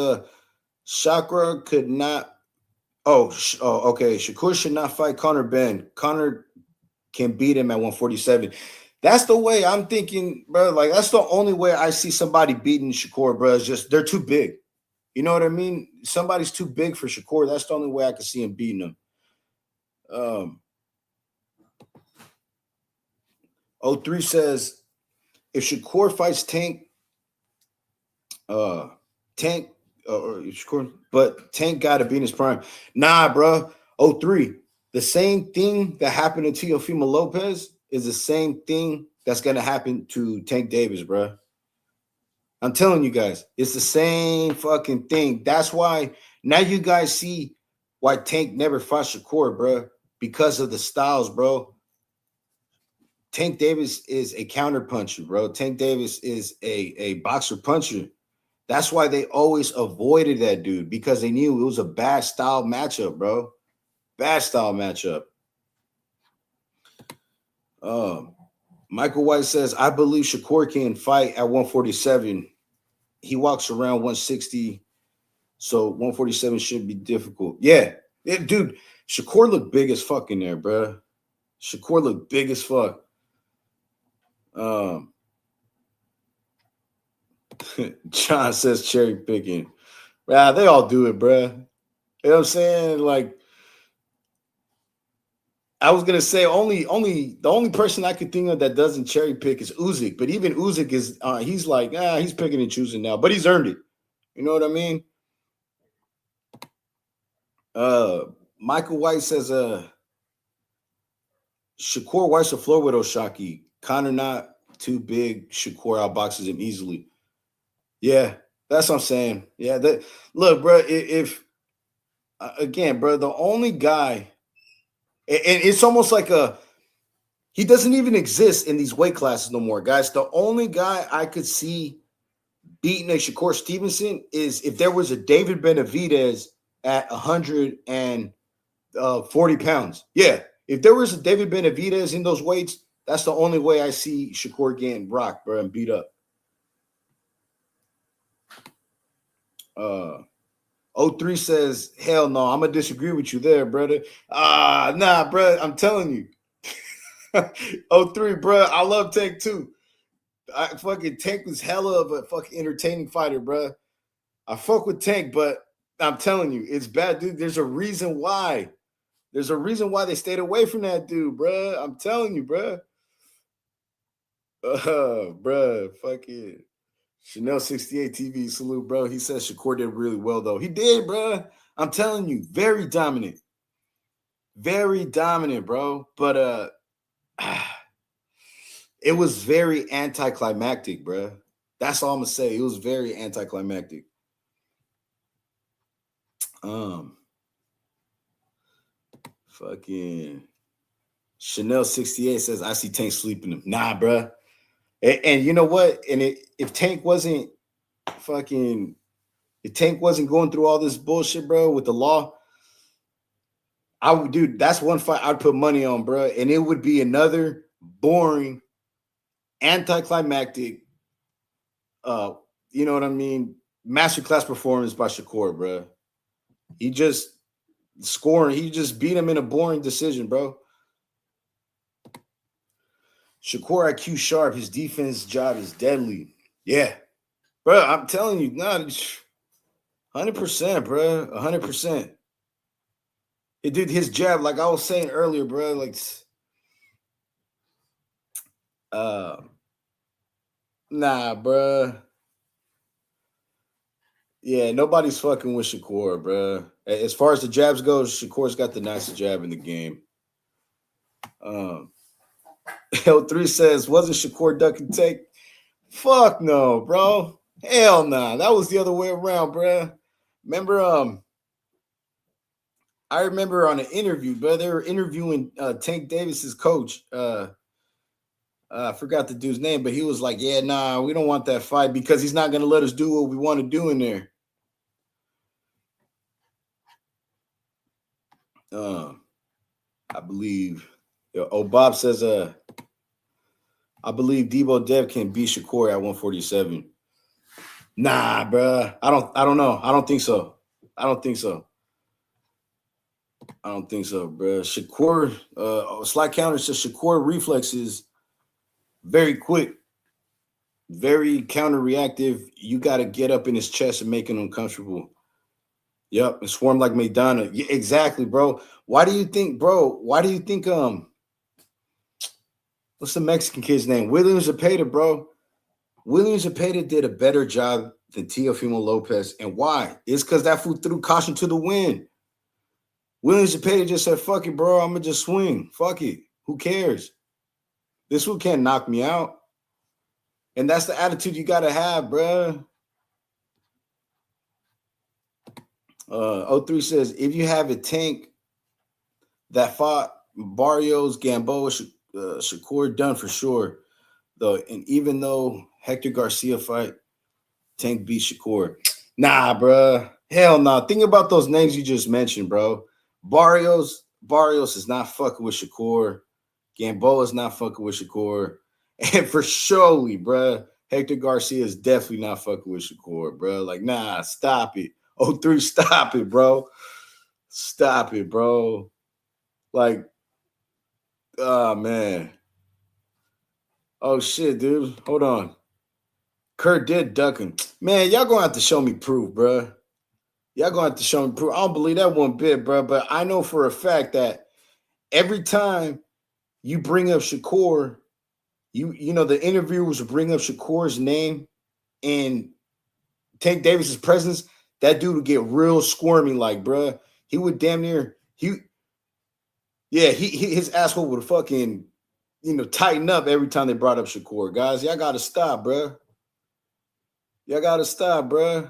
Shakur could not. Okay. Shakur should not fight Conor Ben. Conor can beat him at 147. That's the way I'm thinking, bro. Like that's the only way I see somebody beating Shakur, bro. It's just they're too big. You know what I mean? Somebody's too big for Shakur. That's the only way I can see him beating him. Um, O3 says if Shakur fights Tank, Tank or Shakur, but Tank got to be in his prime. Nah, bro. O3. The same thing that happened to Teofimo Lopez is the same thing that's gonna happen to Tank Davis, bro. I'm telling you guys, it's the same fucking thing. That's why now you guys see why Tank never fought Shakur, bro, because of the styles, bro. Tank Davis is a counter puncher, bro. Tank Davis is a boxer puncher. That's why they always avoided that dude because they knew it was a bad style matchup, bro. Bad style matchup. Michael White says, I believe Shakur can fight at 147. He walks around 160, so 147 should be difficult. Yeah, dude, Shakur looked big as fuck in there, bro. Shakur looked big as fuck. John says cherry picking. They all do it, bro. You know what I'm saying? Like, I was gonna say the only person I could think of that doesn't cherry pick is Usyk, but even Usyk is he's like he's picking and choosing now, but he's earned it. You know what I mean? Michael White says Shakur wipes the floor with Oshaki. Conor not too big. Shakur outboxes him easily. Yeah, that's what I'm saying. Yeah, that look, bro. If again, bro, the only guy, and it's almost like he doesn't even exist in these weight classes no more, guys. The only guy I could see beating a Shakur Stevenson is if there was a David Benavidez at 140 pounds. Yeah, if there was a David Benavidez in those weights, that's the only way I see Shakur getting rocked, bro, and beat up. O3 says, hell no, I'm gonna disagree with you there, brother. Nah, bro, I'm telling you. O3, bro, I love Tank too. Tank was hella of a fucking entertaining fighter, bro. I fuck with Tank, but I'm telling you, it's bad, dude. There's a reason why. There's a reason why they stayed away from that dude, bro. I'm telling you, bro. Bro, fucking Chanel 68 TV salute, bro. He says Shakur did really well, though. He did, bro. I'm telling you, very dominant. Very dominant, bro. But it was very anticlimactic, bro. That's all I'm gonna say. It was very anticlimactic. Fucking Chanel 68 says, I see Tank sleeping him. Nah, bro. And you know what? And if Tank wasn't going through all this bullshit, bro, with the law, I would, dude, that's one fight I'd put money on, bro. And it would be another boring, anticlimactic, you know what I mean? Masterclass performance by Shakur, bro. He just beat him in a boring decision, bro. Shakur IQ sharp. His defense job is deadly. Yeah, bro. I'm telling you, 100%, bro. 100%. Dude, his jab, like I was saying earlier, bro. Like, nah, bro. Yeah, nobody's fucking with Shakur, bro. As far as the jabs go, Shakur's got the nicest jab in the game. Um, L3 says, wasn't Shakur ducking take? Fuck no, bro. Hell nah. That was the other way around, bro. Remember, I remember on an interview, bro, they were interviewing Tank Davis's coach. I forgot the dude's name, but he was like, yeah, nah, we don't want that fight because he's not going to let us do what we want to do in there. I believe. Bob says, I believe Debo Dev can beat Shakur at 147. Nah, bruh. I don't know. I don't think so. I don't think so, bruh. Shakur, slight counter to Shakur reflexes very quick, very counter reactive. You got to get up in his chest and make him uncomfortable. Yep, and swarm like Madonna. Yeah, exactly, bro. Why do you think, what's the Mexican kid's name? William Zepeda, bro. William Zepeda did a better job than Teofimo Lopez. And why? It's because that fool threw caution to the wind. William Zepeda just said, fuck it, bro. I'm going to just swing. Fuck it. Who cares? This fool can't knock me out. And that's the attitude you got to have, bro. 03 says, if you have a Tank that fought Barrios, Gamboa, Shakur, done for sure. Though, and even though Hector Garcia fight, Tank beat Shakur. Nah, bro. Hell no. Nah. Think about those names you just mentioned, bro. Barrios is not fucking with Shakur. Gamboa is not fucking with Shakur. And for surely, bro, Hector Garcia is definitely not fucking with Shakur, bro. Like, nah, stop it. 03, stop it, bro. Stop it, bro. Like, oh, man. Oh, shit, dude. Hold on. Kurt did ducking. Man, y'all gonna have to show me proof, bro. Y'all gonna have to show me proof. I don't believe that one bit, bro. But I know for a fact that every time you bring up Shakur, you know the interviewers will bring up Shakur's name and Tank Davis's presence. That dude would get real squirmy, like, bro. He would damn near his asshole would fucking tighten up every time they brought up Shakur. Guys, y'all gotta stop, bro. Y'all gotta stop, bro.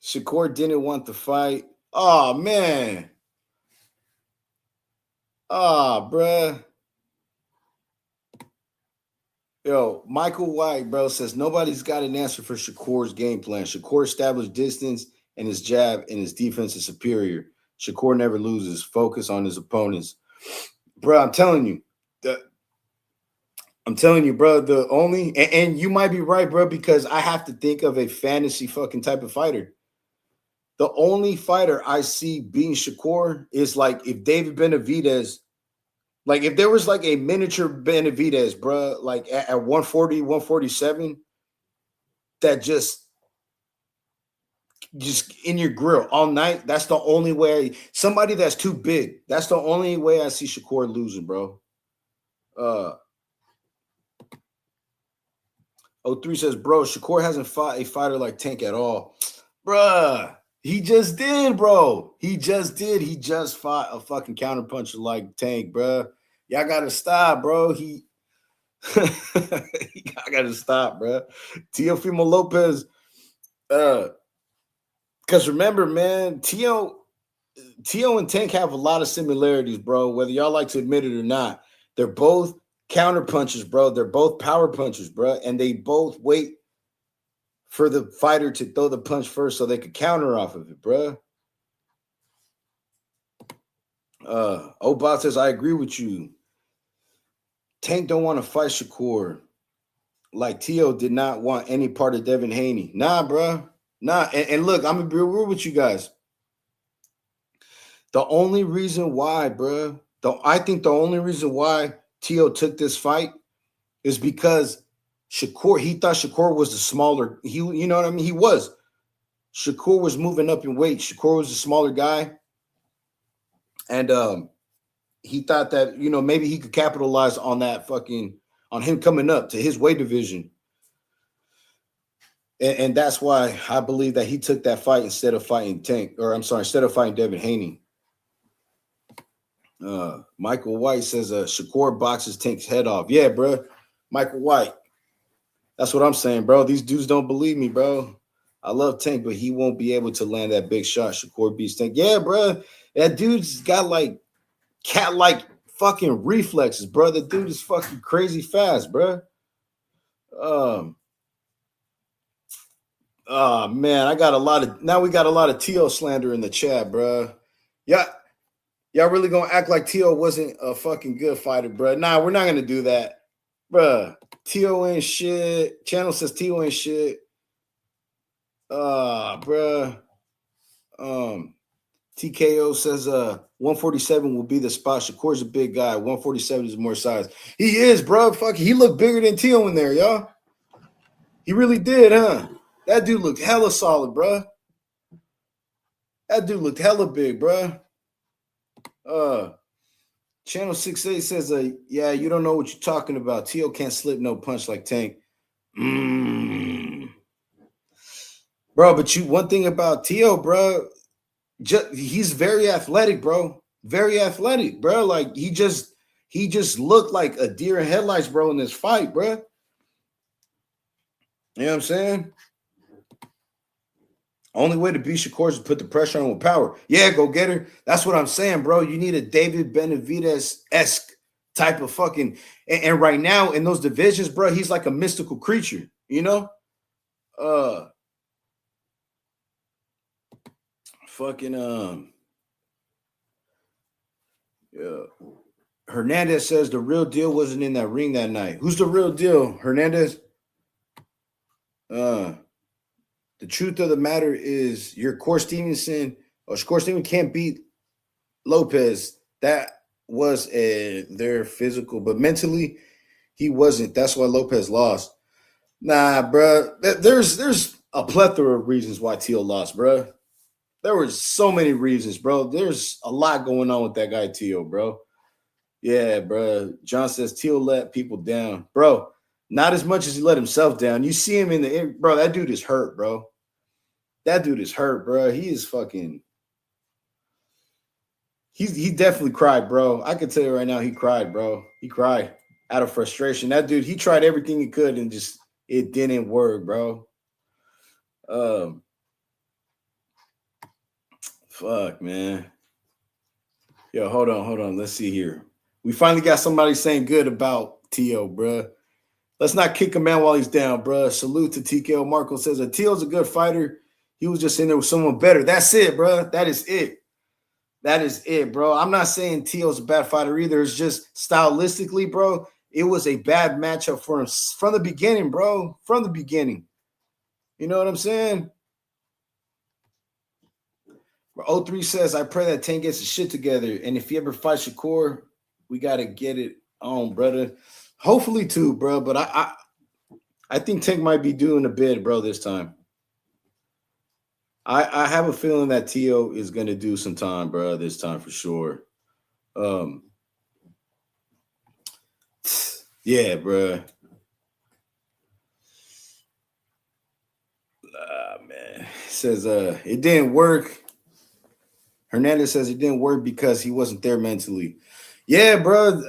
Shakur didn't want the fight. Oh, man. Oh, bruh. Yo, Michael White, bro, says nobody's got an answer for Shakur's game plan. Shakur established distance and his jab and his defense is superior. Shakur never loses. Focus on his opponents. Bro, I'm telling you. Bro, the only, and you might be right, bro, because I have to think of a fantasy fucking type of fighter. The only fighter I see being Shakur is like if David Benavidez, like if there was like a miniature Benavidez, bro, like at 140, 147, that just in your grill all night. That's the only way. Somebody that's too big. That's the only way I see Shakur losing, bro. 03 says, bro, Shakur hasn't fought a fighter like Tank at all. Bruh. He just did, bro. He just did. He just fought a fucking counterpuncher like Tank, bro. Y'all gotta stop, bro. I gotta stop, bro. Teofimo Lopez. Because remember, man, Teo and Tank have a lot of similarities, bro. Whether y'all like to admit it or not, they're both counterpunchers, bro. They're both power punchers, bro, and they both wait for the fighter to throw the punch first so they could counter off of it, bro. Obot says, I agree with you. Tank don't want to fight Shakur. Like Teo did not want any part of Devin Haney. Nah, bro. Nah. And look, I'm going to be real with you guys. The only reason why, bro, I think the only reason why Teo took this fight is because Shakur, he thought Shakur was the smaller, you know what I mean? He was. Shakur was moving up in weight. Shakur was a smaller guy. And he thought that, maybe he could capitalize on that on him coming up to his weight division. And that's why I believe that he took that fight instead of fighting Tank, or I'm sorry, instead of fighting Devin Haney. Michael White says Shakur boxes Tank's head off. Yeah, bro. Michael White. That's what I'm saying, bro. These dudes don't believe me, bro. I love Tank, but he won't be able to land that big shot. Shakur beats Tank. Yeah, bro. That dude's got like cat-like fucking reflexes, bro. The dude is fucking crazy fast, bro. Oh man, we got a lot of Tio slander in the chat, bro. Yeah, y'all really gonna act like Tio wasn't a fucking good fighter, bro? Nah, we're not gonna do that, bro. Tio ain't shit. Channel says Tio ain't shit. Bro. TKO says 147 will be the spot. Shakur's a big guy. 147 is more size. He is, bro. Fuck, he looked bigger than Tio in there, y'all. He really did, huh? That dude looked hella solid, bro. That dude looked hella big, bro. Channel 68 says, yeah, you don't know what you're talking about. Tio can't slip no punch like Tank. Bro, but one thing about Tio, bro, he's very athletic, bro. Very athletic, bro. Like he just looked like a deer in headlights, bro, in this fight, bro. You know what I'm saying? Only way to beat Shakur is to put the pressure on with power. Yeah, go get her. That's what I'm saying, bro. You need a David Benavidez-esque type of fucking. And right now in those divisions, bro, he's like a mystical creature, you know? Yeah. Hernandez says the real deal wasn't in that ring that night. Who's the real deal? Hernandez? The truth of the matter is Shakur Stevenson can't beat Lopez. That was their physical, but mentally he wasn't. That's why Lopez lost. Nah, bro. There's a plethora of reasons why Teal lost, bro. There were so many reasons, bro. There's a lot going on with that guy Teal, bro. Yeah, bro. John says Teal let people down, bro. Not as much as he let himself down. You see him in the bro. That dude is hurt, bro. That dude is hurt, bro. He is fucking. He definitely cried, bro. I can tell you right now, he cried, bro. He cried out of frustration. That dude, he tried everything he could and just it didn't work, bro. Fuck, man. Yo, hold on. Let's see here. We finally got somebody saying good about Tio, bro. Let's not kick a man while he's down, bro. Salute to TKO. Marco says Tio's a good fighter. He was just in there with someone better. That's it, bro. That is it. That is it, bro. I'm not saying Tio's a bad fighter either. It's just stylistically, bro, it was a bad matchup for him from the beginning, bro. From the beginning. You know what I'm saying? 03 says, I pray that Tank gets his shit together. And if he ever fights Shakur, we got to get it on, brother. Hopefully, too, bro. But I think Tank might be doing a bid, bro, this time. I have a feeling that Tio is going to do some time, bro, this time for sure. Yeah, bro. Man. Says it didn't work. Hernandez says it didn't work because he wasn't there mentally. Yeah, bro.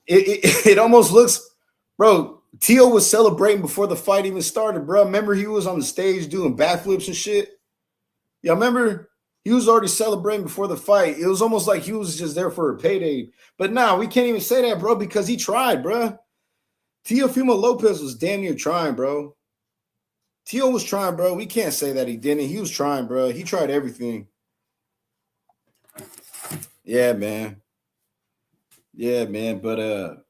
It almost looks, bro. Tio was celebrating before the fight even started, bro. Remember he was on the stage doing backflips and shit? Yeah, remember he was already celebrating before the fight. It was almost like he was just there for a payday. But now we can't even say that, bro, because he tried, bro. Teofimo Lopez was damn near trying, bro. Tio was trying, bro. We can't say that he didn't. He was trying, bro. He tried everything. Yeah, man. Yeah, man. But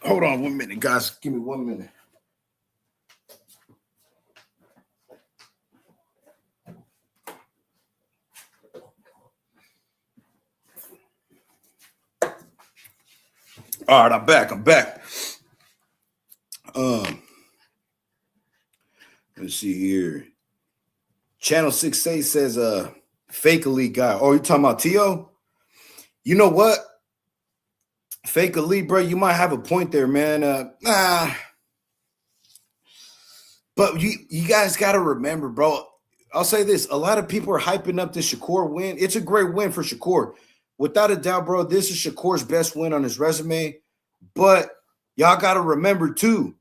hold on 1 minute, guys. Give me 1 minute. All right, I'm back. Let's see here. Channel 68 says fake elite guy. Oh, you talking about Tio? You know what? Fake elite, bro. You might have a point there, man. But you guys got to remember, bro. I'll say this: a lot of people are hyping up the Shakur win. It's a great win for Shakur, without a doubt, bro. This is Shakur's best win on his resume. But y'all got to remember too,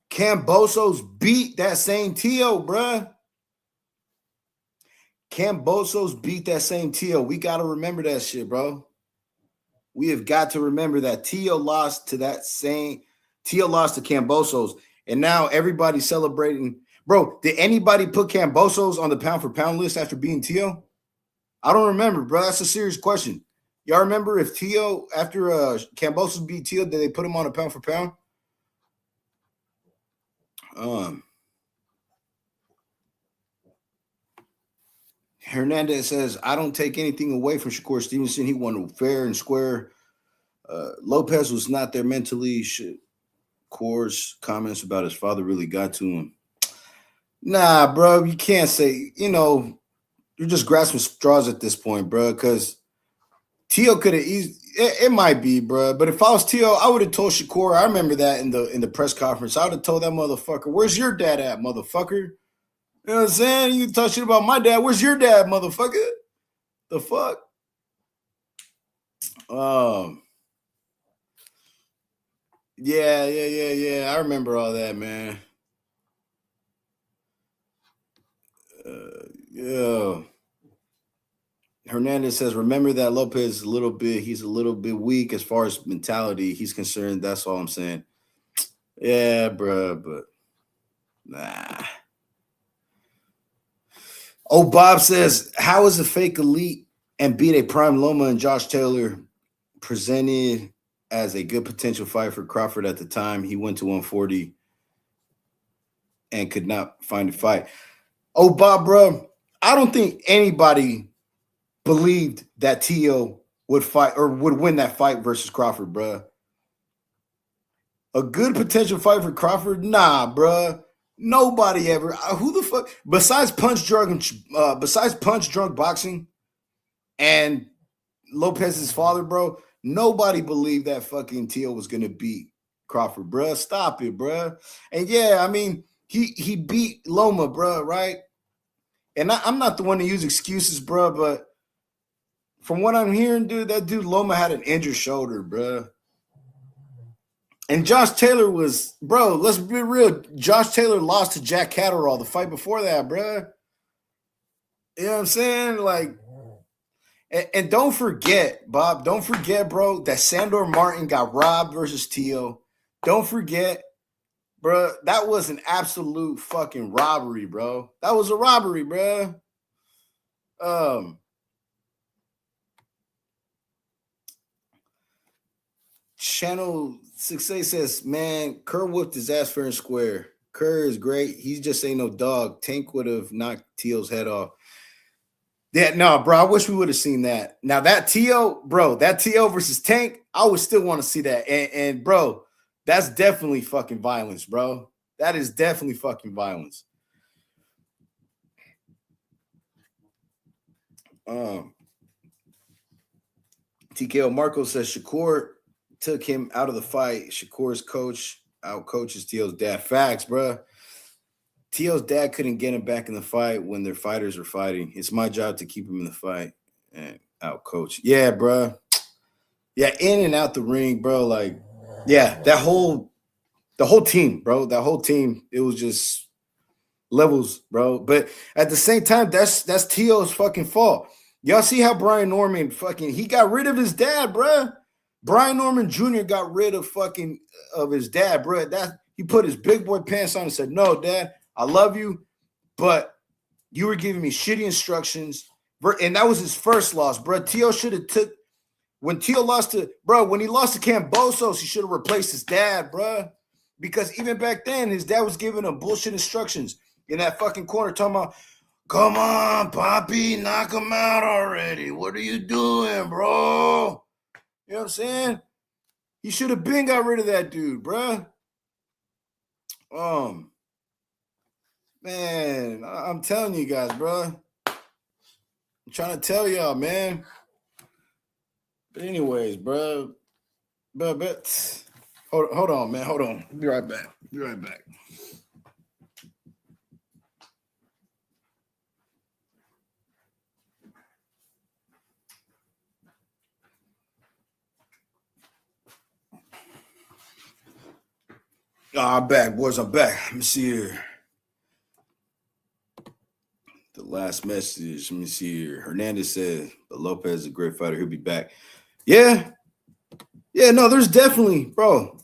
Kambosos beat that same Tio, bruh. Kambosos beat that same Tio. We got to remember that shit, bro. We have got to remember that Tio lost to that same Tio lost to Kambosos, and now everybody's celebrating. Bro, did anybody put Kambosos on the pound for pound list after beating Tio? I don't remember, bro. That's a serious question. Y'all remember if Tio, after Kambosos beat Tio, did they put him on a pound for pound? Hernandez says, I don't take anything away from Shakur Stevenson. He won fair and square. Lopez was not there mentally. Shakur's comments about his father really got to him. Nah, bro, you can't say, you're just grasping straws at this point, bro, because Tio could have easily, it might be, bro, but if I was Tio, I would have told Shakur, I remember that in the press conference, I would have told that motherfucker, where's your dad at, motherfucker? You know what I'm saying? You talk shit about my dad. Where's your dad, motherfucker? The fuck? Yeah. I remember all that, man. Yeah. Hernandez says, remember that Lopez he's a little bit weak as far as mentality. He's concerned. That's all I'm saying. Yeah, bro, but nah. Oh, Bob says, how is a fake elite and beat a prime Loma and Josh Taylor presented as a good potential fight for Crawford at the time? He went to 140 and could not find a fight. Oh, Bob, bro, I don't think anybody believed that Tio would fight or would win that fight versus Crawford, bro. A good potential fight for Crawford? Nah, bro. Nobody ever. Who the fuck? Besides punch drunk boxing and Lopez's father, bro. Nobody believed that fucking Tio was gonna beat Crawford, bro. Stop it, bro. And yeah, I mean, he beat Loma, bro, right? And I'm not the one to use excuses, bro, but from what I'm hearing, dude, that dude Loma had an injured shoulder, bro. And Josh Taylor was, bro, let's be real. Josh Taylor lost to Jack Catterall the fight before that, bro. You know what I'm saying? Like, and don't forget, Bob, don't forget, bro, that Sandor Martin got robbed versus Tio. Don't forget, bro, that was an absolute fucking robbery, bro. That was a robbery, bro. Channel 6A says, man, Kerr whooped his ass fair and square. Kerr is great. He just ain't no dog. Tank would have knocked Tio's head off. Yeah, no, bro. I wish we would have seen that. Now that Tio versus Tank, I would still want to see that. And bro, that's definitely fucking violence, bro. That is definitely fucking violence. TKO Marco says Shakur took him out of the fight. Shakur's coach out coaches Tio's dad. Facts, bro. Tio's dad couldn't get him back in the fight when their fighters are fighting. It's my job to keep him in the fight and out coach. Yeah, bro. Yeah, in and out the ring, bro. Like, yeah, the whole team, bro. That whole team, it was just levels, bro. But at the same time, that's Tio's fucking fault. Y'all see how Brian Norman he got rid of his dad, bro. Brian Norman Jr. got rid of his dad, bro. That he put his big boy pants on and said, "No, Dad, I love you, but you were giving me shitty instructions." And that was his first loss, bro. Tio should have took when Tio lost to when he lost to Kambosos, he should have replaced his dad, bro. Because even back then, his dad was giving him bullshit instructions in that fucking corner, talking about, "Come on, Poppy, knock him out already. What are you doing, bro?" You know what I'm saying? He should have been got rid of that dude, bro. Man, I'm telling you guys, bro. I'm trying to tell y'all, man. But anyways, bro. But Hold on, man. Hold on. Be right back. Be right back. Oh, I'm back, boys. I'm back. Let me see here. The last message. Let me see here. Hernandez said, but Lopez is a great fighter. He'll be back. Yeah. Yeah, no, there's definitely, bro.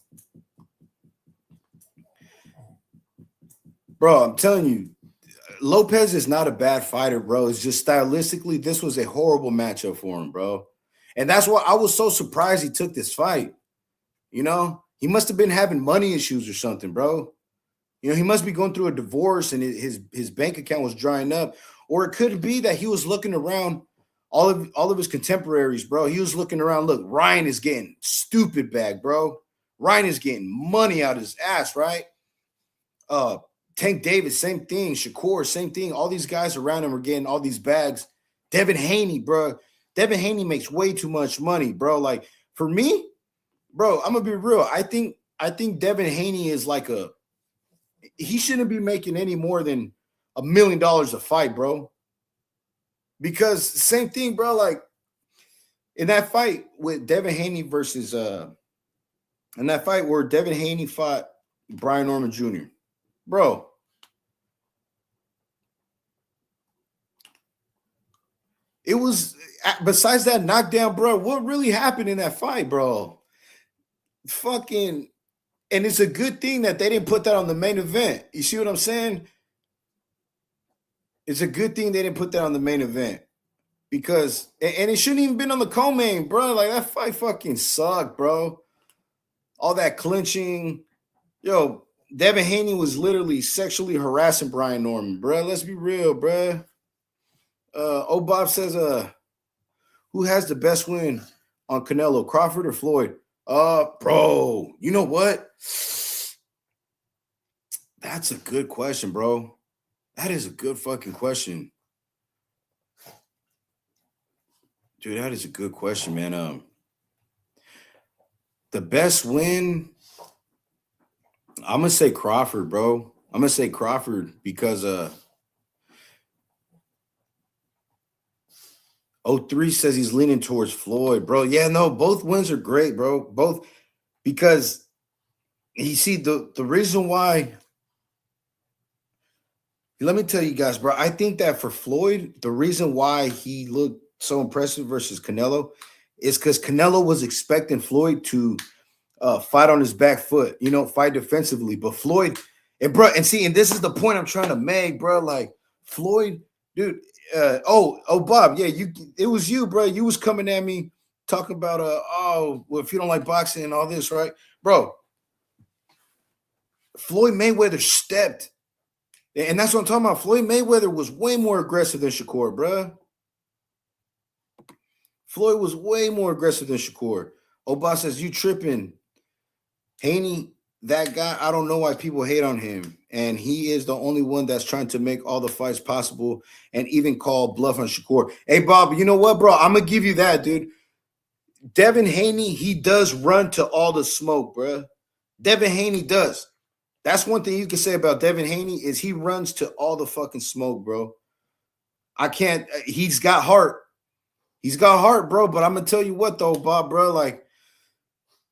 Bro, I'm telling you, Lopez is not a bad fighter, bro. It's just stylistically, this was a horrible matchup for him, bro. And that's why I was so surprised he took this fight. You know, he must have been having money issues or something, bro. You know, he must be going through a divorce and his bank account was drying up. Or it could be that he was looking around all of his contemporaries, bro. He was looking around. Look, Ryan is getting stupid bag, bro. Ryan is getting money out of his ass, right? Tank Davis, same thing. Shakur, same thing. All these guys around him are getting all these bags. Devin Haney, bro. Devin Haney makes way too much money, bro. Like for me, bro, I'm gonna be real. I think Devin Haney is like he shouldn't be making any more than $1 million a fight, bro. Because same thing, bro. Like in that fight with Devin Haney versus in that fight where Devin Haney fought Brian Norman Jr. Bro, it was besides that knockdown, bro. What really happened in that fight, bro? Fucking, and it's a good thing that they didn't put that on the main event. You see what I'm saying? It's a good thing they didn't put that on the main event because, and it shouldn't even been on the co-main, bro. Like that fight fucking sucked, bro. All that clinching, yo. Devin Haney was literally sexually harassing Brian Norman, bro. Let's be real, bro. Bob says, who has the best win on Canelo, Crawford or Floyd? Bro, you know what? That's a good question, bro. That is a good fucking question. Dude, that is a good question, man. The best win, I'm gonna say Crawford, bro. I'm gonna say Crawford because 03 says he's leaning towards Floyd, bro. Yeah, no, both wins are great, bro. Both because you see the reason why. Let me tell you guys, bro. I think that for Floyd, the reason why he looked so impressive versus Canelo is because Canelo was expecting Floyd to fight on his back foot, you know, fight defensively. But Floyd, and bro, and see, and this is the point I'm trying to make, bro. Like Floyd, dude. Bob, yeah, it was you, bro. You was coming at me talking about well, if you don't like boxing and all this, right, bro? Floyd Mayweather stepped, and that's what I'm talking about. Floyd Mayweather was way more aggressive than Shakur, bro. Floyd was way more aggressive than Shakur. Bob says you tripping, Haney. That guy, I don't know why people hate on him. And he is the only one that's trying to make all the fights possible and even call bluff on Shakur. Hey, Bob, you know what, bro? I'm going to give you that, dude. Devin Haney, he does run to all the smoke, bro. Devin Haney does. That's one thing you can say about Devin Haney is he runs to all the fucking smoke, bro. I can't, he's got heart. He's got heart, bro. But I'm going to tell you what, though, Bob, bro, like,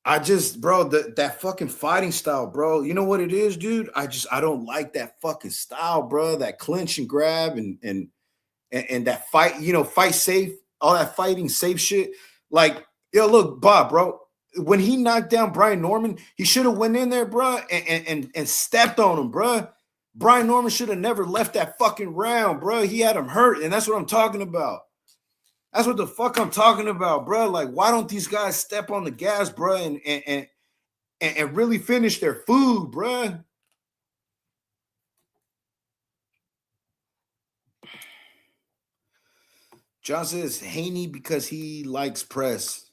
bro, that fucking fighting style, bro. You know what it is, dude? I don't like that fucking style, bro. That clinch and grab and that fight, you know, fight safe, all that fighting safe shit. Like, yo, look, Bob, bro. When he knocked down Brian Norman, he should have went in there, bro, and stepped on him, bro. Brian Norman should have never left that fucking round, bro. He had him hurt, and that's what I'm talking about. That's what the fuck I'm talking about, bro. Like, why don't these guys step on the gas, bro, and really finish their food, bro? John says Haney because he likes press.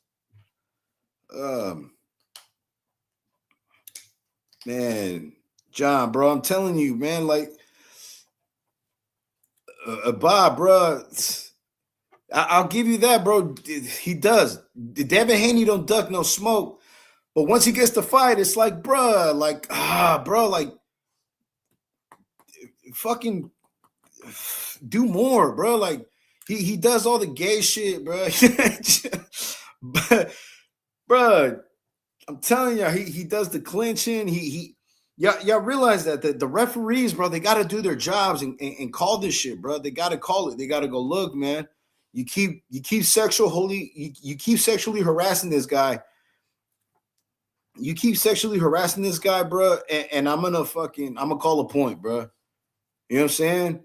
Man, John, bro, I'm telling you, man, like, Bob, bro. I'll give you that, bro. He does. Devin Haney don't duck no smoke. But once he gets to fight, it's like, bruh, like, bro, like, fucking do more, bro. Like, he does all the gay shit, bro. But, bro, I'm telling you, he does the clinching. Y'all realize that the referees, bro, they got to do their jobs and call this shit, bro. They got to call it. They got to go, look, man. You keep you keep sexually harassing this guy. You keep sexually harassing this guy, bro, and I'm gonna call a point, bro. You know what I'm saying?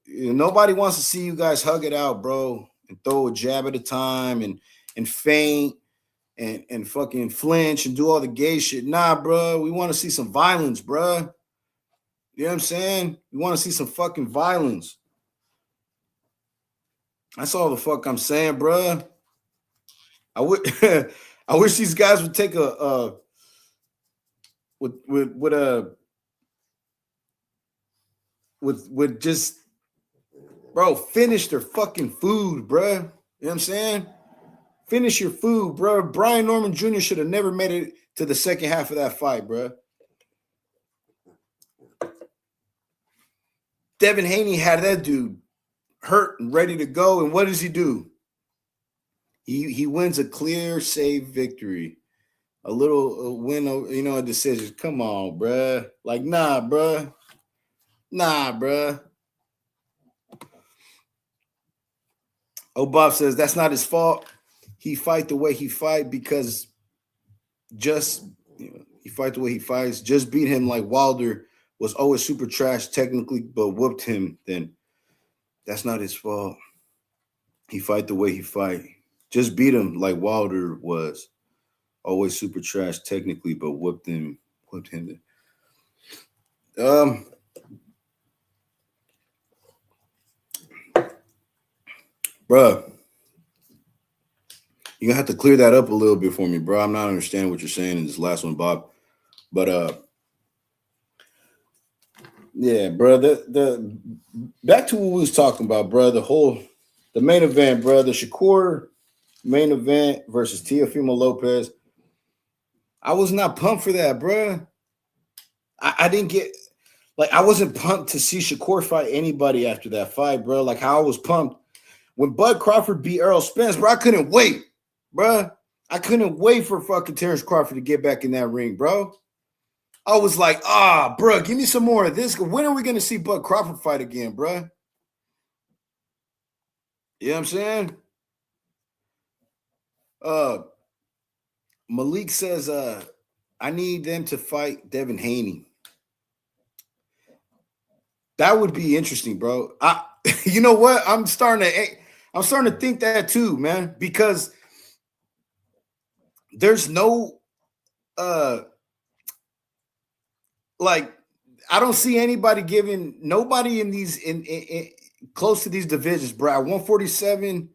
Nobody wants to see you guys hug it out, bro, and throw a jab at a time and feint and fucking flinch and do all the gay shit. Nah, bro, we want to see some violence, bro. You know what I'm saying? We want to see some fucking violence. That's all the fuck I'm saying, bro. I would I wish these guys would take with just, bro, finish their fucking food, bro. You know what I'm saying? Finish your food, bro. Brian Norman Jr. should have never made it to the second half of that fight, bro. Devin Haney had that dude hurt and ready to go, and what does he do? He wins a clear, safe victory. A little win, you know, a decision. Come on, bruh. Like, nah, bruh. Nah, bruh. Bob says that's not his fault. He fight the way he fight because he fight the way he fights. Just beat him like Wilder was always super trash technically, but whooped him. Then that's not his fault. He fight the way he fight. Just beat him like Wilder was always super trash technically, but whooped him. Bruh, you're gonna have to clear that up a little bit for me, bro. I'm not understanding what you're saying in this last one, Bob. But yeah, bro. The back to what we was talking about, bro. The main event, bro. The Shakur main event versus Teofimo Lopez. I was not pumped for that, bro. I didn't get, like, I wasn't pumped to see Shakur fight anybody after that fight, bro. Like how I was pumped when Bud Crawford beat Errol Spence, bro. I couldn't wait, bro. I couldn't wait for fucking Terrence Crawford to get back in that ring, bro. I was like, bro, give me some more of this. When are we going to see Bud Crawford fight again, bro? You know what I'm saying? Malik says, I need them to fight Devin Haney. That would be interesting, bro. You know what? I'm starting to think that too, man, because there's no like, I don't see anybody giving nobody in these in close to these divisions, bro. At 147,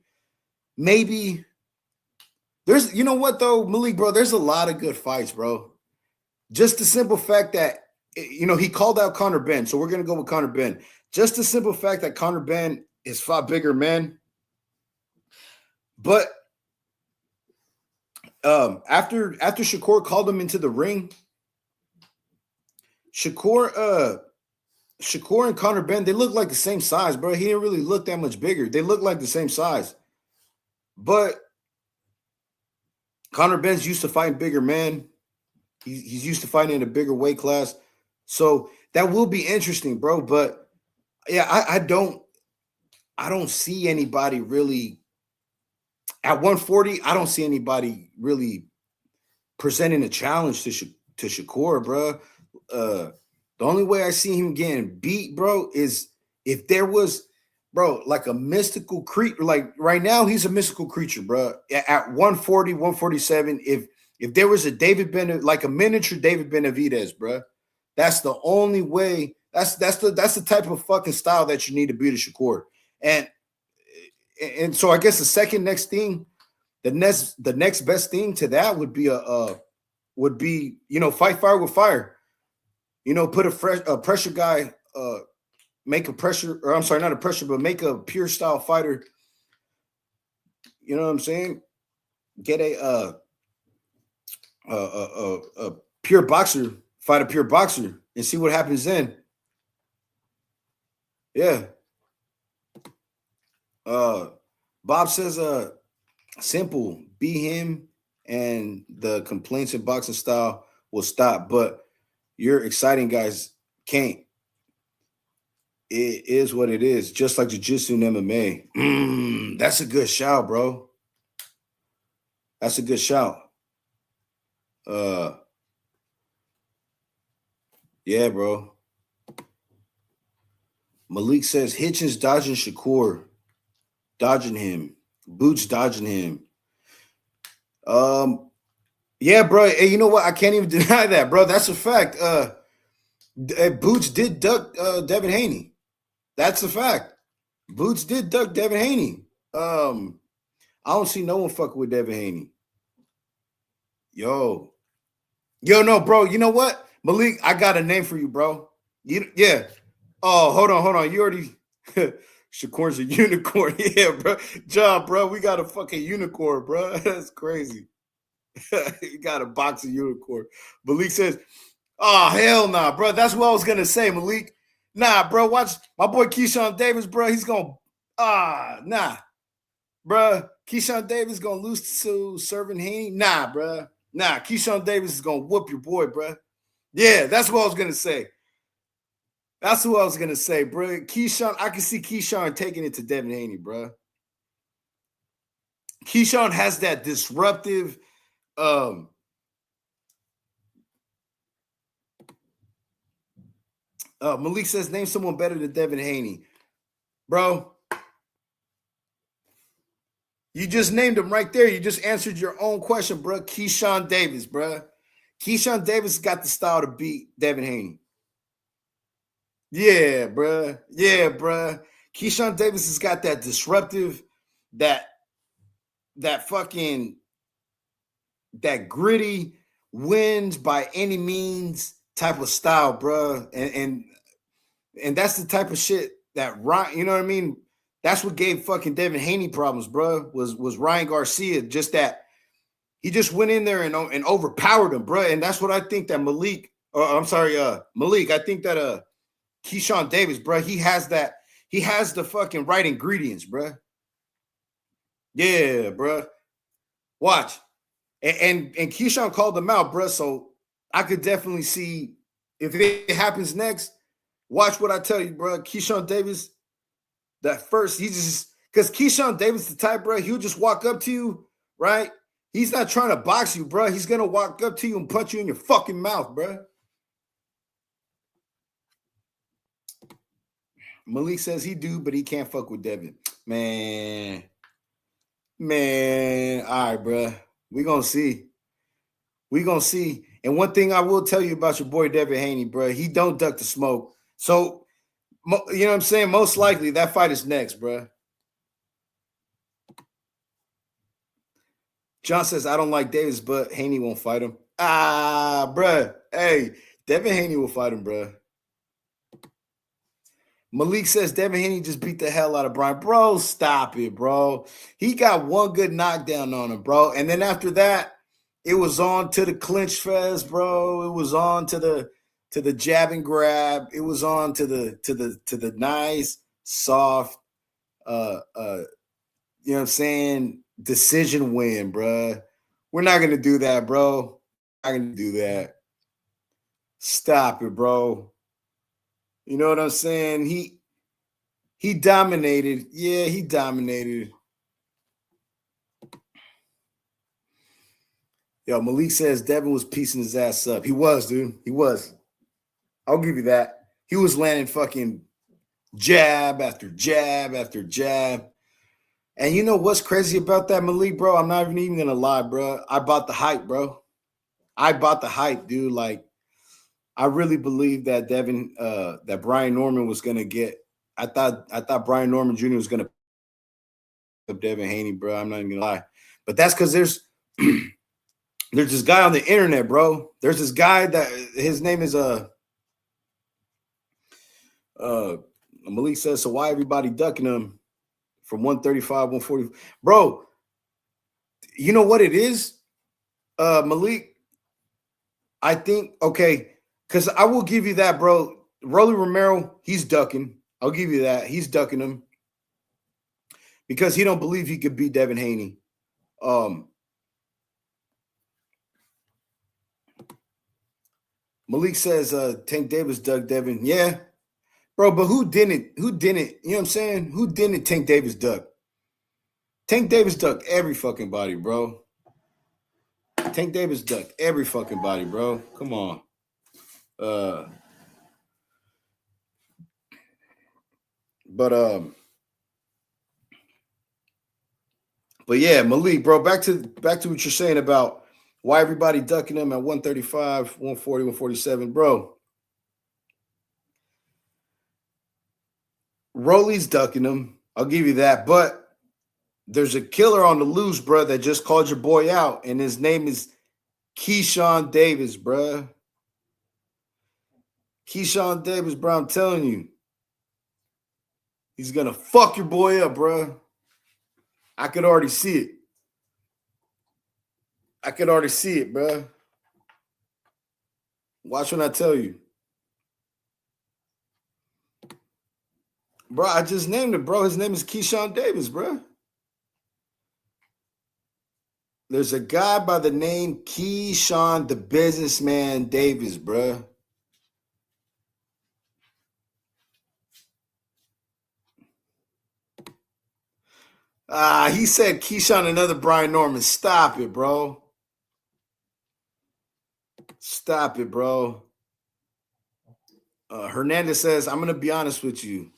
maybe there's, you know what though, Malik, bro, there's a lot of good fights, bro. Just the simple fact that, you know, he called out Conor Benn, so we're gonna go with Conor Benn. Just the simple fact that Conor Benn has fought bigger men, but after Shakur called him into the ring, Shakur and Conor Benn, they look like the same size, bro. He didn't really look that much bigger. They look like the same size. But Conor Benn's used to fighting bigger men. He's used to fighting in a bigger weight class. So that will be interesting, bro. But yeah, I don't see anybody really at 140. I don't see anybody really presenting a challenge to Shakur, bro. The only way I see him getting beat, bro, is if there was, bro, like a mystical creature. Like right now, he's a mystical creature, bro. At 140, 147, if there was a like a miniature David Benavidez, bro, that's the only way. That's the type of fucking style that you need to beat a Shakur. And so I guess the second next thing, the next best thing to that would be you know, fight fire with fire. You know, put a pressure guy, make a pressure, or I'm sorry, not a pressure, but make a pure style fighter. You know what I'm saying? Get a a pure boxer, fight a pure boxer, and see what happens then. Yeah. Bob says, simple, be him, and the complaints in boxing style will stop. But your exciting guys can't. It is what it is, just like jiu-jitsu and MMA. That's a good shout, bro. That's a good shout. Yeah, bro. Malik says Hitchens dodging Shakur, dodging him. Boots dodging him. Yeah, bro. Hey, you know what? I can't even deny that, bro. That's a fact. Boots did duck Devin Haney. That's a fact. Boots did duck Devin Haney. I don't see no one fucking with Devin Haney. Yo, no, bro. You know what, Malik? I got a name for you, bro. Yeah. Oh, hold on. You already Shakur's a unicorn. Yeah, bro. John, bro, we got a fucking unicorn, bro. That's crazy. You got a boxing unicorn. Malik says, "Oh hell nah, bro. That's what I was gonna say, Malik. Nah, bro. Watch my boy Keyshawn Davis, bro. He's gonna nah, bro. Keyshawn Davis gonna lose to Serving Haney. Nah, bro. Nah, Keyshawn Davis is gonna whoop your boy, bro. Yeah, that's what I was gonna say. That's what I was gonna say, bro. Keyshawn, I can see Keyshawn taking it to Devin Haney, bro. Keyshawn has that disruptive. Malik says, name someone better than Devin Haney, bro. You just named him right there. You just answered your own question, bro. Keyshawn Davis, bro. Keyshawn Davis got the style to beat Devin Haney. Yeah, bro. Yeah, bro. Keyshawn Davis has got that disruptive, that fucking, that gritty, wins by any means type of style, bro. And that's the type of shit that Ryan, you know what I mean? That's what gave fucking Devin Haney problems, bro. Was Ryan Garcia, just that he just went in there and overpowered him, bro. And that's what I think that Malik. I think that Keyshawn Davis, bro. He has that. He has the fucking right ingredients, bro. Yeah, bro. Watch, and Keyshawn called him out, bro. So I could definitely see if it happens next. Watch what I tell you, bro. Keyshawn Davis. That first, he just, because Keyshawn Davis, the type, bro, he'll just walk up to you, right? He's not trying to box you, bro. He's gonna walk up to you and punch you in your fucking mouth, bro. Malik says he do, but he can't fuck with Devin. Man. All right, bro. We gonna see. And one thing I will tell you about your boy Devin Haney, bro, he don't duck the smoke. So, you know what I'm saying? Most likely that fight is next, bro. John says, I don't like Davis, but Haney won't fight him. Bro. Hey, Devin Haney will fight him, bro. Malik says Devin Haney just beat the hell out of Brian. Bro, stop it, bro. He got one good knockdown on him, bro. And then after that, it was on to the clinch fest, bro. It was on to the jab and grab. It was on to the nice, soft, you know what I'm saying, decision win, bro. We're not gonna do that, bro. We're not gonna do that. Stop it, bro. You know what I'm saying? He dominated. Yeah, he dominated. Yo, Malik says Devin was piecing his ass up. He was, dude. He was. I'll give you that. He was landing fucking jab after jab after jab. And you know what's crazy about that, Malik, bro? I'm not even gonna lie, bro. I bought the hype, bro. I bought the hype, dude. Like, I really believe that that Brian Norman was gonna get. I thought Brian Norman Jr. was gonna pick up Devin Haney, bro. I'm not even gonna lie, but that's because there's this guy on the internet, bro. There's this guy that his name is Malik says, so why everybody ducking him from 135, 140, bro? You know what it is, Malik? I think, okay, because I will give you that, bro. Rolly Romero, he's ducking. I'll give you that. He's ducking him because he don't believe he could beat Devin Haney. Malik says Tank Davis dug Devin. Yeah, bro, but who didn't? Who didn't? You know what I'm saying? Who didn't Tank Davis duck? Tank Davis ducked every fucking body, bro. Tank Davis ducked every fucking body, bro. Come on. Uh but But yeah, Malik, bro, back to what you're saying about why everybody ducking him at 135, 140, 147, bro. Rolly's ducking him. I'll give you that. But there's a killer on the loose, bro, that just called your boy out, and his name is Keyshawn Davis, bro. Keyshawn Davis, bro, I'm telling you. He's gonna fuck your boy up, bro. I could already see it. I could already see it, bro. Watch when I tell you. Bro, I just named it, bro. His name is Keyshawn Davis, bro. There's a guy by the name Keyshawn the Businessman Davis, bro. He said Keyshawn another Brian Norman. Stop it, bro. Stop it, bro. Hernandez says, I'm going to be honest with you,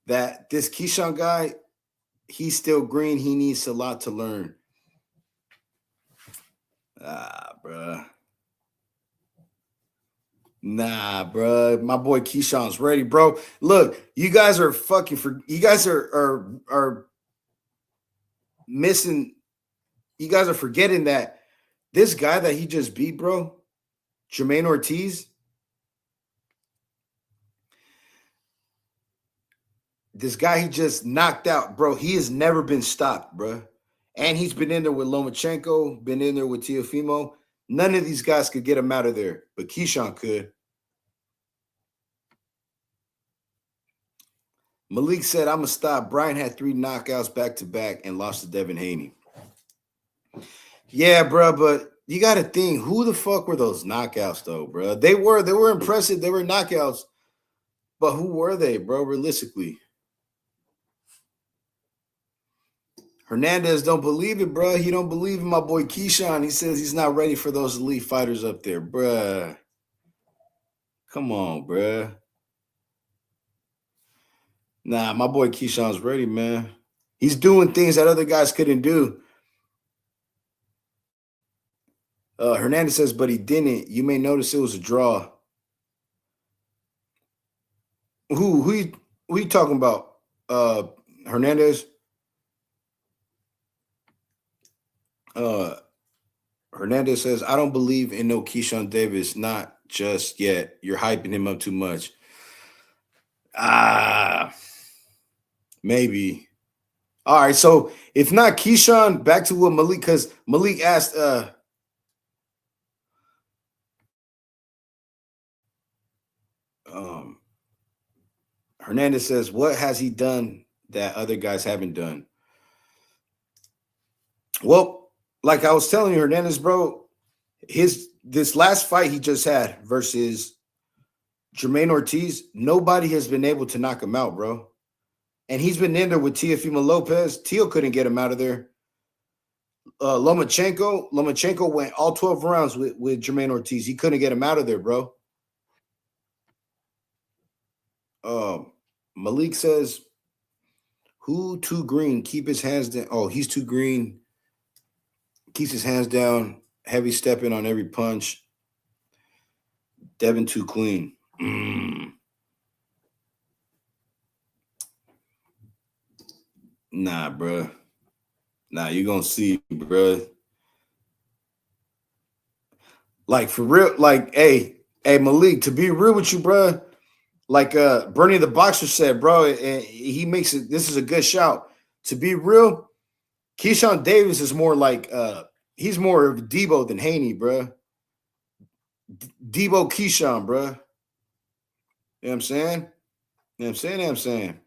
that this Keyshawn guy, he's still green. He needs a lot to learn. Bro. Nah, bro. My boy Keyshawn's ready, bro. Look, you guys are you guys are missing. You guys are forgetting that this guy that he just beat, bro, Jermaine Ortiz, this guy he just knocked out, bro. He has never been stopped, bro. And he's been in there with Lomachenko, been in there with Teofimo. None of these guys could get him out of there, but Keyshawn could. Malik said, I'm going to stop. Brian had 3 knockouts back-to-back and lost to Devin Haney. Yeah, bro, but you got to think, who the fuck were those knockouts, though, bro? They were impressive. They were knockouts. But who were they, bro, realistically? Hernandez don't believe it, bro. He don't believe in my boy Keyshawn. He says he's not ready for those elite fighters up there, bro. Come on, bro. Nah, my boy Keyshawn's ready, man. He's doing things that other guys couldn't do. Hernandez says, but he didn't. You may notice it was a draw. Who you talking about? Hernandez? Hernandez says, I don't believe in no Keyshawn Davis, not just yet. You're hyping him up too much. Maybe. All right, so if not Keyshawn, back to what Malik, because Malik asked Hernandez says, what has he done that other guys haven't done? Well, like I was telling you, Hernandez, bro, this last fight he just had versus Jermaine Ortiz, nobody has been able to knock him out, bro. And he's been in there with Teofimo Lopez. Teo couldn't get him out of there. Lomachenko went all 12 rounds with Jermaine Ortiz. He couldn't get him out of there, bro. Malik says, who too green? Keep his hands down. Oh, he's too green. Keeps his hands down. Heavy stepping on every punch. Devin too clean. Nah, bro. Nah, you're going to see, bro. Like, for real, like, hey, Malik, to be real with you, bro, like Bernie the Boxer said, bro, and he makes it, this is a good shout. To be real, Keyshawn Davis is more like, he's more of Debo than Haney, bro. Debo Keyshawn, bro. You know what I'm saying? You know what I'm saying? You know what I'm saying?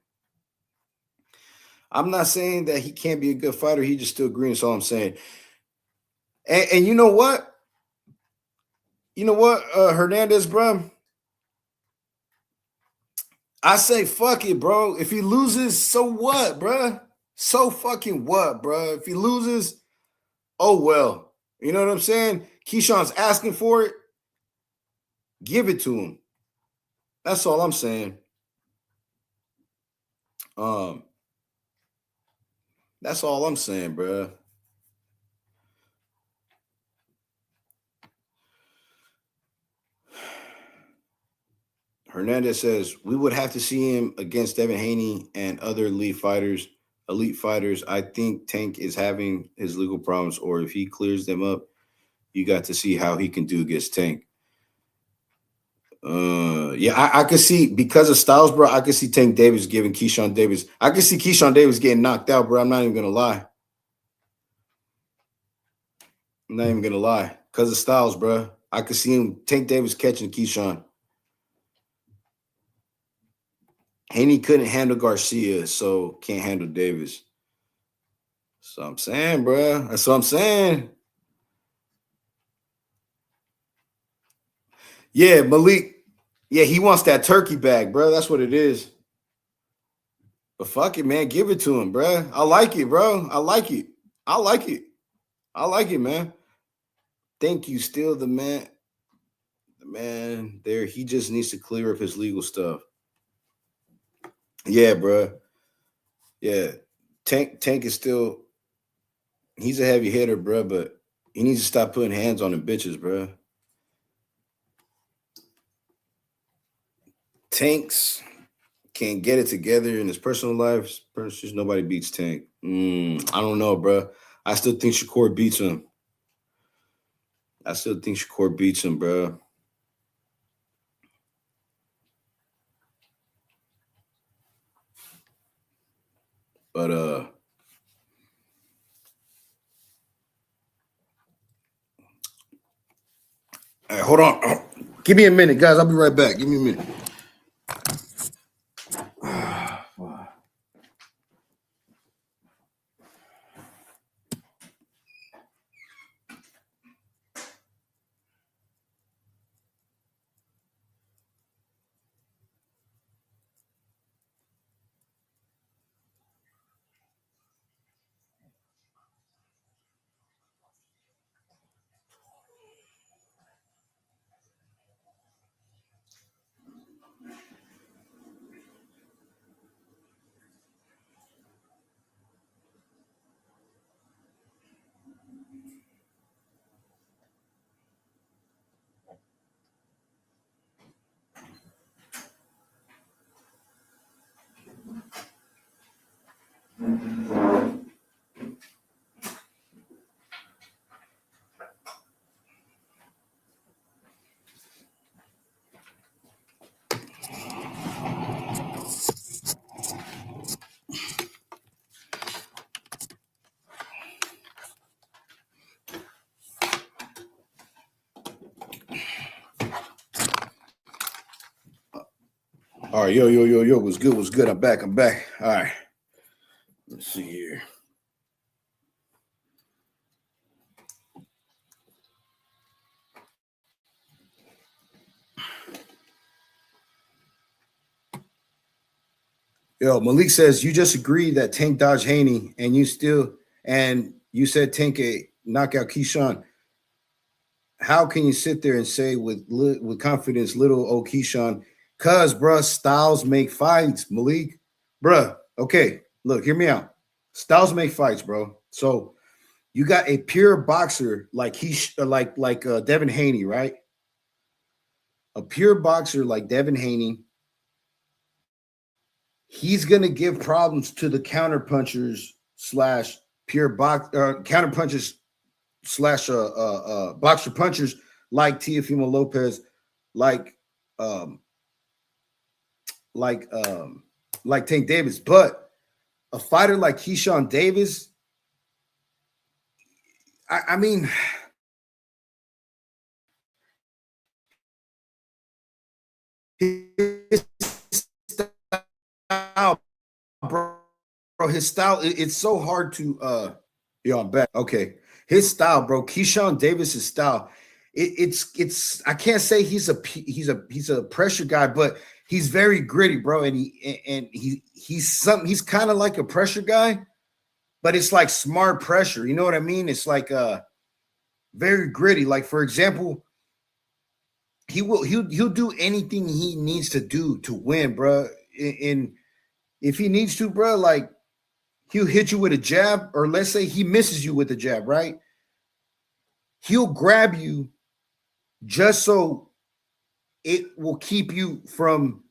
I'm not saying that he can't be a good fighter. He just still green. That's all I'm saying. And you know what? You know what, Hernandez, bro? I say fuck it, bro. If he loses, so what, bro? So fucking what, bro? If he loses, oh well. You know what I'm saying? Keyshawn's asking for it. Give it to him. That's all I'm saying. Um, that's all I'm saying, bro. Hernandez says we would have to see him against Devin Haney and other elite fighters. Elite fighters. I think Tank is having his legal problems, or if he clears them up, you got to see how he can do against Tank. Yeah, I could see because of Styles, bro. I could see Tank Davis giving Keyshawn Davis. I could see Keyshawn Davis getting knocked out, bro. I'm not even gonna lie. I'm not even gonna lie. Because of Styles, bro. I could see him Tank Davis catching Keyshawn. Haney couldn't handle Garcia, so can't handle Davis. So I'm saying, bro. That's what I'm saying. Yeah, Malik. Yeah, he wants that turkey bag, bro. That's what it is. But fuck it, man. Give it to him, bro. I like it, bro. I like it. I like it. I like it, man. Think you still the man. The man there. He just needs to clear up his legal stuff. Yeah, bro. Yeah. Tank is still. He's a heavy hitter, bro. But he needs to stop putting hands on the bitches, bro. Tanks can't get it together in his personal life. Just nobody beats Tank. I don't know, bro. I still think Shakur beats him. I still think Shakur beats him, bro. But hey, hold on. Give me a minute, guys. I'll be right back. Give me a minute. All right, yo. What's good? What's good? I'm back. All right. Let's see here. Yo, Malik says you just agreed that Tank dodged Haney, and you said Tank a knockout Keyshawn. How can you sit there and say with confidence, little old Keyshawn? Cause, bruh, styles make fights, Malik. Bruh, okay, look, hear me out. Styles make fights, bro. So you got a pure boxer like Devin Haney, right? A pure boxer like Devin Haney. He's gonna give problems to the counter punchers slash pure box counter punchers slash boxer punchers like Teofimo Lopez, like um, like um, like Tank Davis. But a fighter like Keyshawn Davis, I mean, his style, bro. His style, it's so hard to I'm back. Okay. His style, bro. Keyshawn Davis's style. It's I can't say he's a pressure guy, but he's very gritty, bro. And he's kind of like a pressure guy, but it's like smart pressure. You know what I mean? It's like very gritty. Like, for example, he'll do anything he needs to do to win, bro. And if he needs to, bro, like he'll hit you with a jab, or let's say he misses you with a jab, right? He'll grab you just so it will keep you from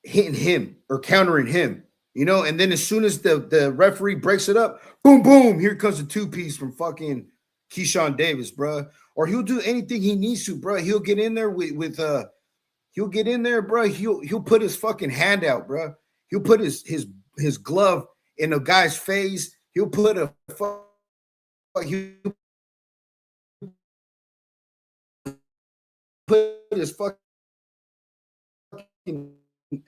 hitting him or countering him, you know? And then as soon as the referee breaks it up, boom, boom, here comes the two-piece from fucking Keyshawn Davis, bro. Or he'll do anything he needs to, bro. He'll get in there with he'll get in there, bro. He'll put his fucking hand out, bro. He'll put his glove in a guy's face. He'll put he'll put his fucking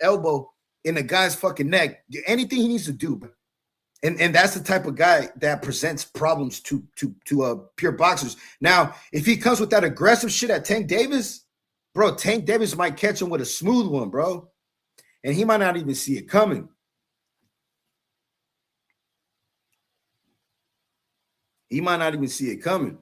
elbow in a guy's fucking neck. Anything he needs to do, bro. And that's the type of guy that presents problems to pure boxers. Now, if he comes with that aggressive shit at Tank Davis, bro, Tank Davis might catch him with a smooth one, bro. And he might not even see it coming. He might not even see it coming.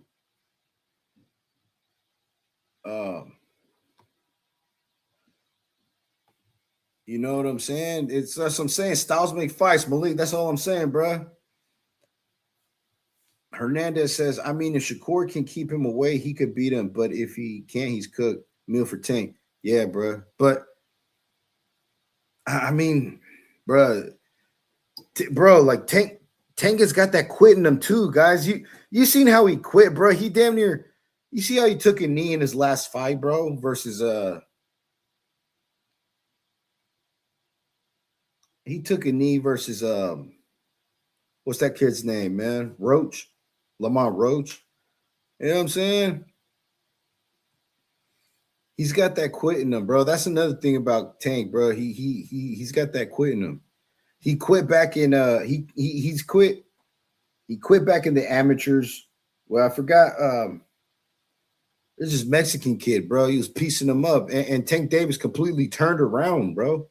You know what I'm saying? That's what I'm saying. Styles make fights, Malik. That's all I'm saying, bro. Hernandez says, I mean, if Shakur can keep him away, he could beat him. But if he can't, he's cooked. Meal for Tank. Yeah, bro. But I mean, bro, like Tank has got that quit in him too, guys. You seen how he quit, bro? He damn near. You see how he took a knee in his last fight, bro? Versus he took a knee versus what's that kid's name, man? Roach, Lamont Roach. You know what I'm saying? He's got that quit in him, bro. That's another thing about Tank, bro. He's got that quit in him. He quit back in he's quit. He quit back in the amateurs. Well, I forgot. There's this Mexican kid, bro. He was piecing him up, and Tank Davis completely turned around, bro.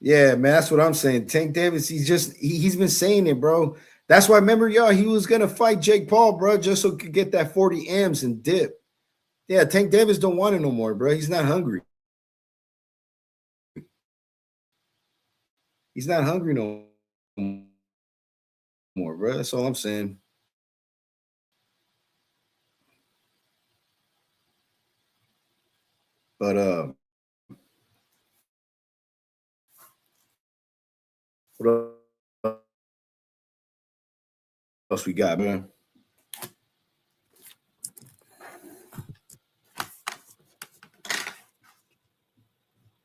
Yeah, man, that's what I'm saying. Tank Davis, he's been saying it, bro. That's why, remember, y'all, he was gonna fight Jake Paul, bro, just so he could get that 40 M's and dip. Yeah, Tank Davis don't want it no more, bro. He's not hungry. He's not hungry no more, bro. That's all I'm saying. But what else we got, man?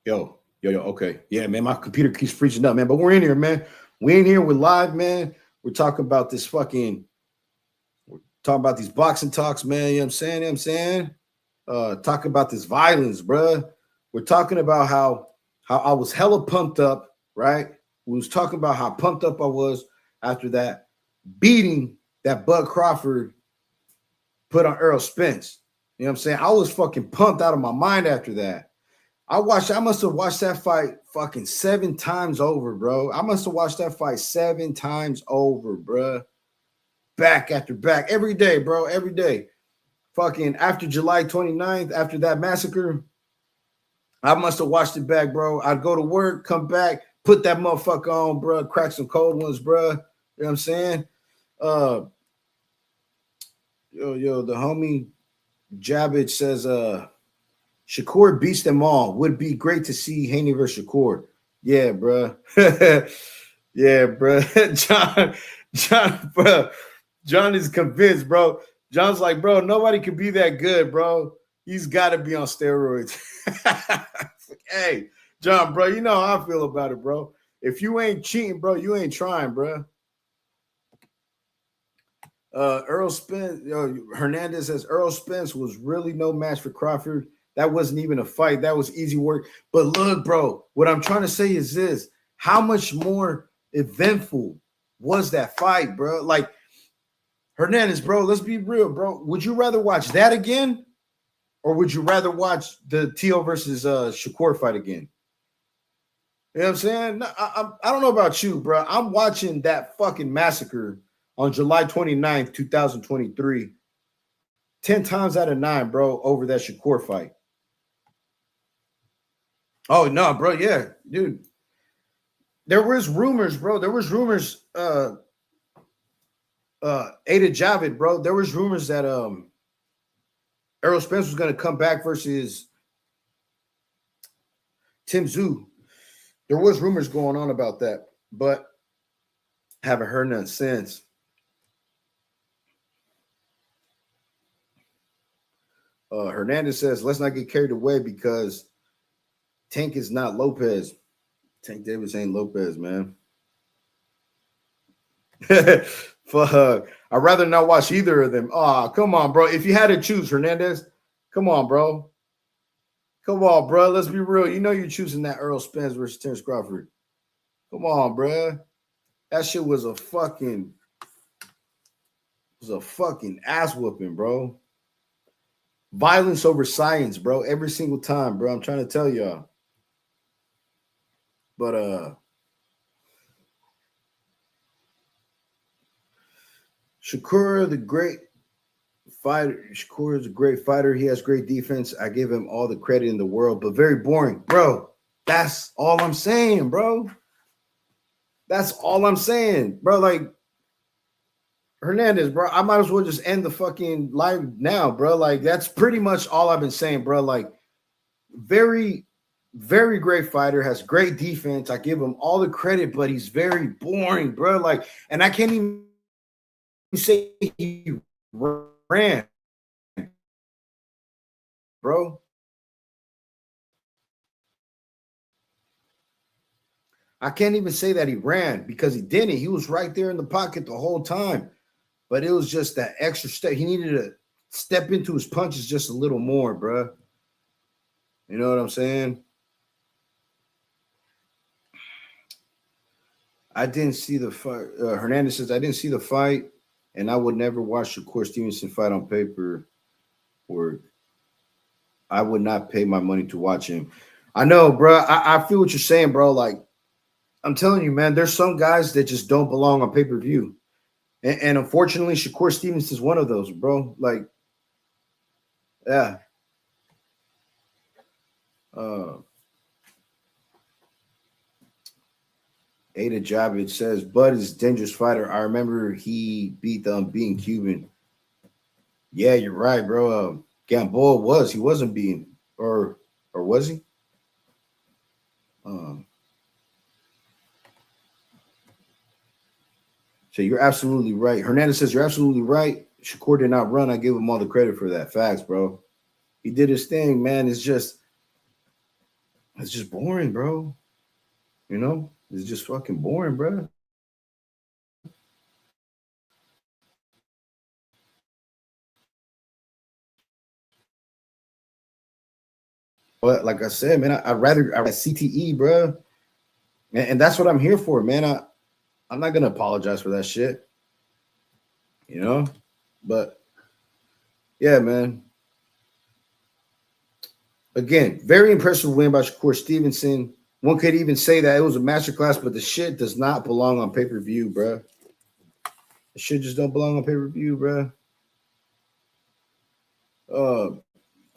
Yo, okay. Yeah, man, my computer keeps freezing up, man. But we're in here, man. We're in here. We're live, man. We're talking about this we're talking about these boxing talks, man. You know what I'm saying? You know what I'm saying? Talking about this violence, bro. We're talking about how I was hella pumped up, right? We was talking about how pumped up I was after that beating that Bud Crawford put on Earl Spence. You know what I'm saying? I was fucking pumped out of my mind after that. I must have watched that fight fucking 7 times over, bro. I must have watched that fight 7 times over, bro. Back after back. Every day, bro. Every day. Fucking after July 29th, after that massacre, I must have watched it back, bro. I'd go to work, come back, put that motherfucker on, bro. Crack some cold ones, bro. You know what I'm saying? The homie Jabich says, Shakur beats them all. Would be great to see Haney versus Shakur. Yeah, bro. Yeah, bro. John, bro. John is convinced, bro. John's like, bro, nobody can be that good, bro. He's got to be on steroids. Hey, John, bro, you know how I feel about it, bro. If you ain't cheating, bro, you ain't trying, bro. Earl Spence, Hernandez says Earl Spence was really no match for Crawford. That wasn't even a fight. That was easy work. But look, bro, what I'm trying to say is this: how much more eventful was that fight, bro? Like Hernandez, bro. Let's be real, bro. Would you rather watch that again, or would you rather watch the Teo versus Shakur fight again? You know what I'm saying? No, I don't know about you, bro. I'm watching that fucking massacre on July 29th, 2023, 10 times out of 9, bro, over that Shakur fight. Oh, no, bro. Yeah, dude. There was rumors, bro. There was rumors, Ada Javid, bro. There was rumors that Errol Spence was going to come back versus Tim Tszyu. There was rumors going on about that, but haven't heard none since. Hernandez says, let's not get carried away because Tank is not Lopez. Tank Davis ain't Lopez, man. Fuck. I'd rather not watch either of them. Oh, come on, bro. If you had to choose, Hernandez, come on, bro. Come on, bro. Let's be real. You know you're choosing that Earl Spence versus Terence Crawford. Come on, bro. That shit was a fucking ass whooping, bro. Violence over science, bro. Every single time, bro. I'm trying to tell y'all. But Shakur, the great fighter. Shakur is a great fighter. He has great defense. I give him all the credit in the world, but very boring, bro. That's all I'm saying, bro. That's all I'm saying, bro. Like Hernandez, bro. I might as well just end the fucking live now, bro. Like that's pretty much all I've been saying, bro. Like very, very great fighter, has great defense. I give him all the credit, but he's very boring, bro. Like, and I can't even say he ran, bro. I can't even say that he ran because he didn't. He was right there in the pocket the whole time. But it was just that extra step. He needed to step into his punches just a little more, bro. You know what I'm saying? I didn't see the fight. Hernandez says, I didn't see the fight, and I would never watch Shakur Stevenson fight on paper, or I would not pay my money to watch him. I know, bro. I feel what you're saying, bro. Like, I'm telling you, man, there's some guys that just don't belong on pay-per-view. And unfortunately, Shakur Stevenson is one of those, bro. Like, yeah. Ada Javid says, Bud is a dangerous fighter. I remember he beat the unbeaten Cuban. Yeah, you're right, bro. Gamboa he wasn't beaten. Or was he? So you're absolutely right. Hernandez says, you're absolutely right. Shakur did not run. I give him all the credit for that. Facts, bro. He did his thing, man. It's just boring, bro. You know? It's just fucking boring, bro. But like I said, man, I'd rather CTE, bro. And that's what I'm here for, man. I'm not gonna apologize for that shit. You know? But yeah, man. Again, very impressive win by Shakur Stevenson. One could even say that it was a masterclass, but the shit does not belong on pay-per-view, bro. The shit just don't belong on pay-per-view, bro.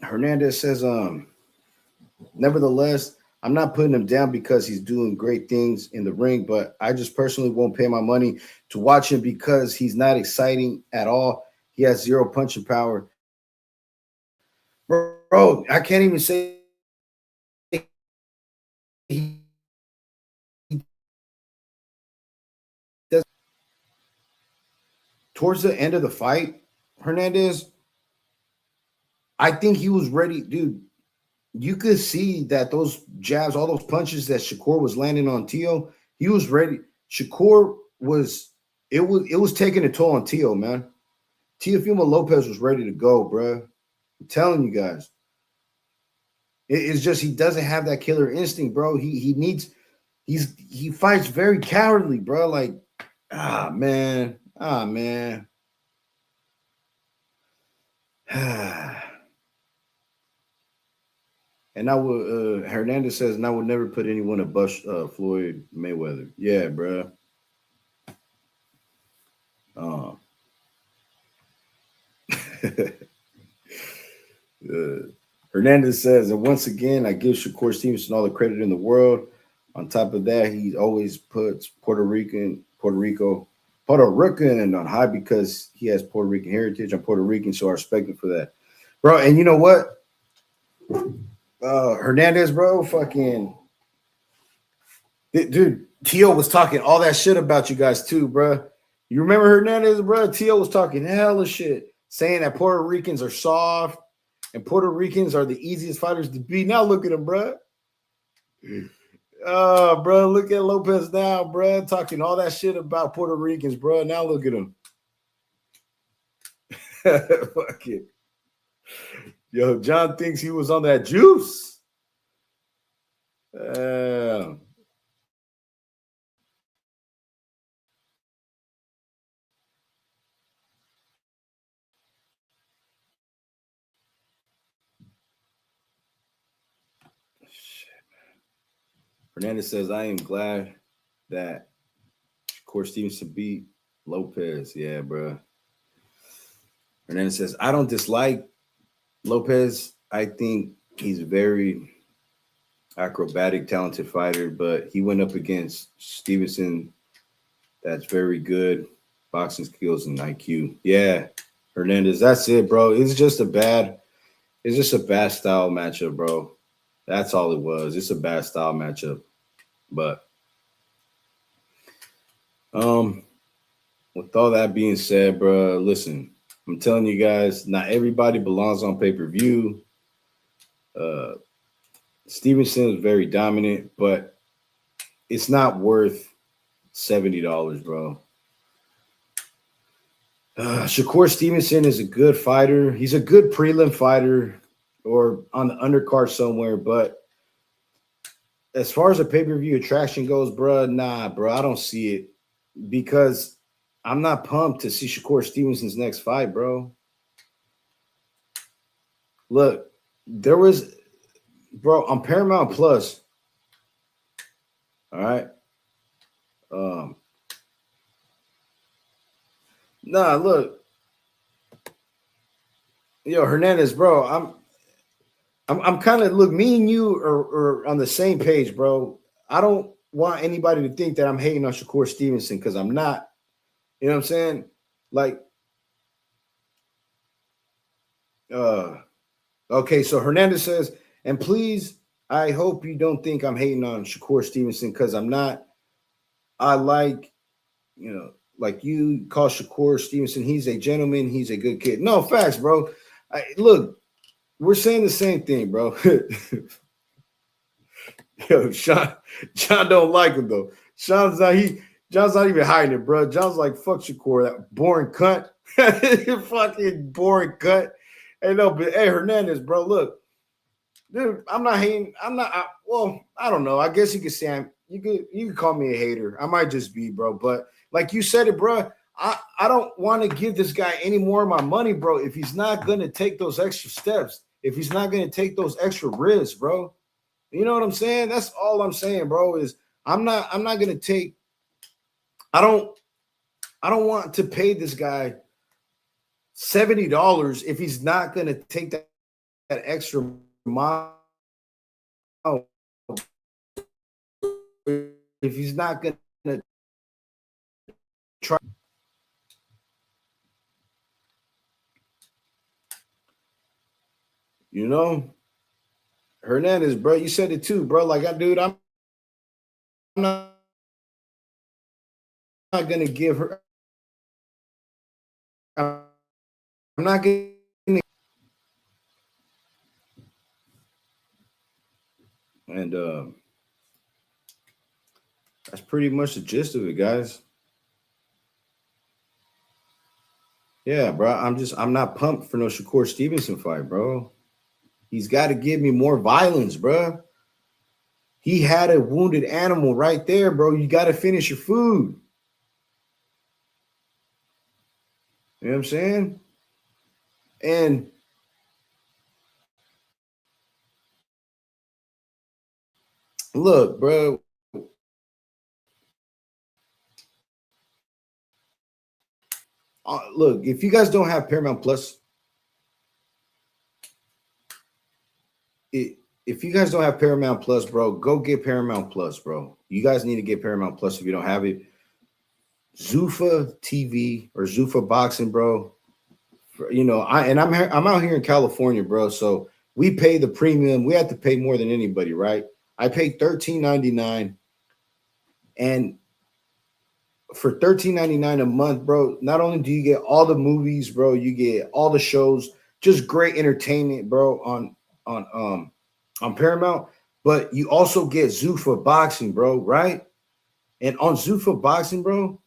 Hernandez says, nevertheless, I'm not putting him down because he's doing great things in the ring, but I just personally won't pay my money to watch him because he's not exciting at all. He has zero punching power. Bro, I can't even say he does. Towards the end of the fight, Hernandez, I think he was ready, dude. You could see that those jabs, all those punches that Shakur was landing on Teo, he was ready. Shakur was taking a toll on Teo, man. Teofimo Lopez was ready to go, bro. I'm telling you guys. It's just he doesn't have that killer instinct, bro. He fights very cowardly, bro. Like, man. And I would Hernandez says, and I would never put anyone above Floyd Mayweather. Yeah, bro. Uh, Hernandez says, and once again, I give Shakur Stevenson all the credit in the world. On top of that, he always puts Puerto Rican on high because he has Puerto Rican heritage. I'm Puerto Rican, so I respect him for that, bro. And you know what, Hernandez, bro, fucking dude. Tio was talking all that shit about you guys too, bro. You remember Hernandez, bro? Tio was talking hella shit, saying that Puerto Ricans are soft and Puerto Ricans are the easiest fighters to beat. Now look at him, bro. Oh, bro, look at Lopez now, bro, talking all that shit about Puerto Ricans, bro. Now look at him. Fuck it. Yo, John thinks he was on that juice. Hernandez says, I am glad that Shakur Stevenson beat Lopez. Yeah, bro. Hernandez says, I don't dislike Lopez. I think he's a very acrobatic, talented fighter, but he went up against Stevenson. That's very good boxing skills and IQ. Yeah, Hernandez. That's it, bro. It's just a bad style matchup, bro. That's all it was. It's a bad style matchup. But with all that being said, bro, listen, I'm telling you guys, not everybody belongs on pay-per-view. Stevenson is very dominant, but it's not worth $70, bro. Shakur Stevenson is a good fighter. He's a good prelim fighter or on the undercard somewhere, but as far as a pay-per-view attraction goes, bro, nah, bro, I don't see it because I'm not pumped to see Shakur Stevenson's next fight, bro. Look, there was, bro, on Paramount Plus. All right. Nah, look, yo, Hernandez, bro, I'm kind of look. Me and you are on the same page, bro. I don't want anybody to think that I'm hating on Shakur Stevenson because I'm not. You know what I'm saying? Like, okay, so Hernandez says, and please, I hope you don't think I'm hating on Shakur Stevenson because I'm not. I like, like you call Shakur Stevenson, he's a gentleman, he's a good kid. No, facts, bro. Look, we're saying the same thing, bro. Yo, John don't like him though. John's not even hiding it, bro. John's like, fuck Shakur, that boring cunt. Fucking boring cunt. Hey, no, but hey, Hernandez, bro, look, dude, I'm not hating. I don't know. I guess you could say you could call me a hater. I might just be, bro. But like you said it, bro. I don't want to give this guy any more of my money, bro. If he's not gonna take those extra steps, if he's not gonna take those extra risks, bro. You know what I'm saying? That's all I'm saying, bro. Is I'm not gonna take. I don't want to pay this guy $70 if he's not gonna take that extra mile. If he's not gonna try, Hernandez, bro. You said it too, bro. Like, dude, I'm not gonna give her. I'm not gonna. And that's pretty much the gist of it, guys. Yeah, bro. I'm not pumped for no Shakur Stevenson fight, bro. He's got to give me more violence, bro. He had a wounded animal right there, bro. You got to finish your food. You know what I'm saying? And look, bro. Look, if you guys don't have Paramount Plus, if you guys don't have Paramount Plus, bro, go get Paramount Plus, bro. You guys need to get Paramount Plus if you don't have it. Zuffa TV or Zuffa Boxing, bro. You know, I'm out here in California, bro. So we pay the premium. We have to pay more than anybody, right? I paid $13.99, and for $13.99 a month, bro, not only do you get all the movies, bro, you get all the shows, just great entertainment, bro, on Paramount, but you also get Zuffa Boxing, bro, right? And on Zuffa Boxing, bro,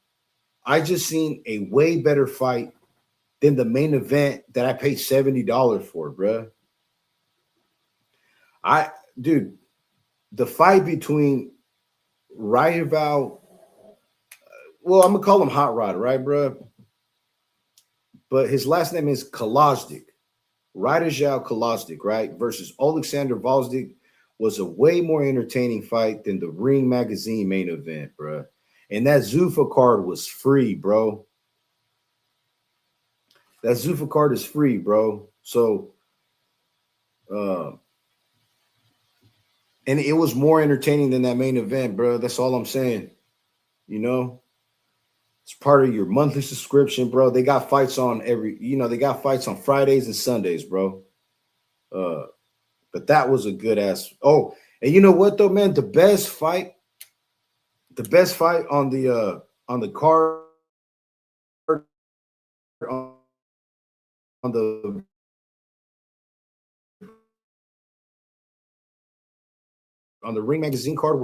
I just seen a way better fight than the main event that I paid $70 for, bro. I dude, the fight between Rival, well, I'm gonna call him Hot Rod, right, bro? But his last name is Kolosdik. Radijal Kolosdik, right? Versus Alexander Volzdik was a way more entertaining fight than the Ring Magazine main event, bro. And that Zuffa card was free, bro. That Zuffa card is free, bro. So, uh, and it was more entertaining than that main event, bro. That's all I'm saying. You know, it's part of your monthly subscription, bro. They got fights on they got fights on Fridays and Sundays, bro. Uh, but that was a good ass. Oh, and you know what though, man? The best fight on the card on the Ring Magazine card.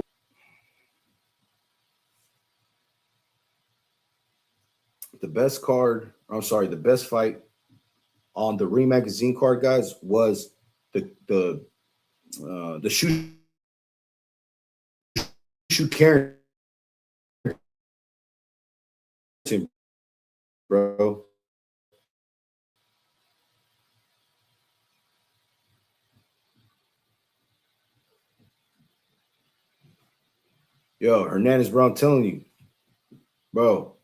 The best card. I'm sorry, the best fight on the Ring Magazine card, guys, was the shoot Carrington, bro. Yo, Hernandez, bro, I'm telling you, bro.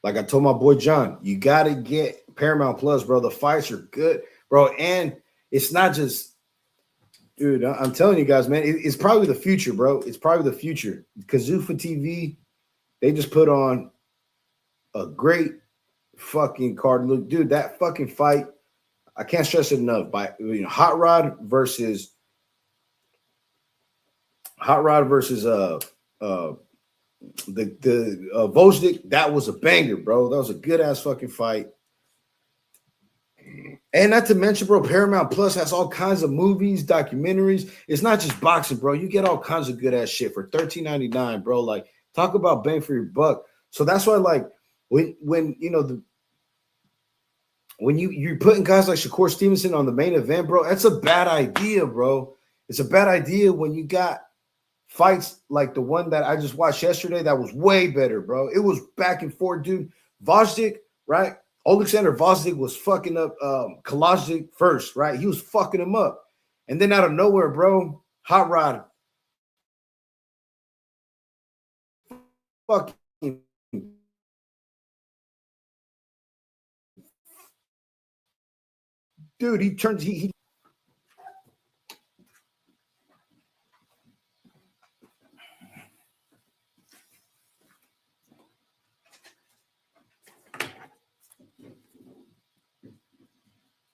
Like I told my boy John, you gotta get Paramount Plus, bro. The fights are good, bro, and it's not just, dude. I'm telling you guys, man, it's probably the future, bro. It's probably the future. Kazufa TV, they just put on a great fucking card. Look, dude, that fucking fight, I can't stress it enough. By Hot Rod versus uh the Vosdik, that was a banger, bro. That was a good ass fucking fight. And not to mention, bro, Paramount Plus has all kinds of movies, documentaries. It's not just boxing, bro. You get all kinds of good ass shit for $13.99, bro. Like, talk about bang for your buck. So that's why, like, when you know the when you're putting guys like Shakur Stevenson on the main event, bro, that's a bad idea, bro. It's a bad idea when you got fights like the one that I just watched yesterday that was way better, bro. It was back and forth, dude. Vosdik, right? Alexander Vosdik was fucking up Kolosdik first, right? He was fucking him up. And then out of nowhere, bro, Hot Rod fucking dude, he turns he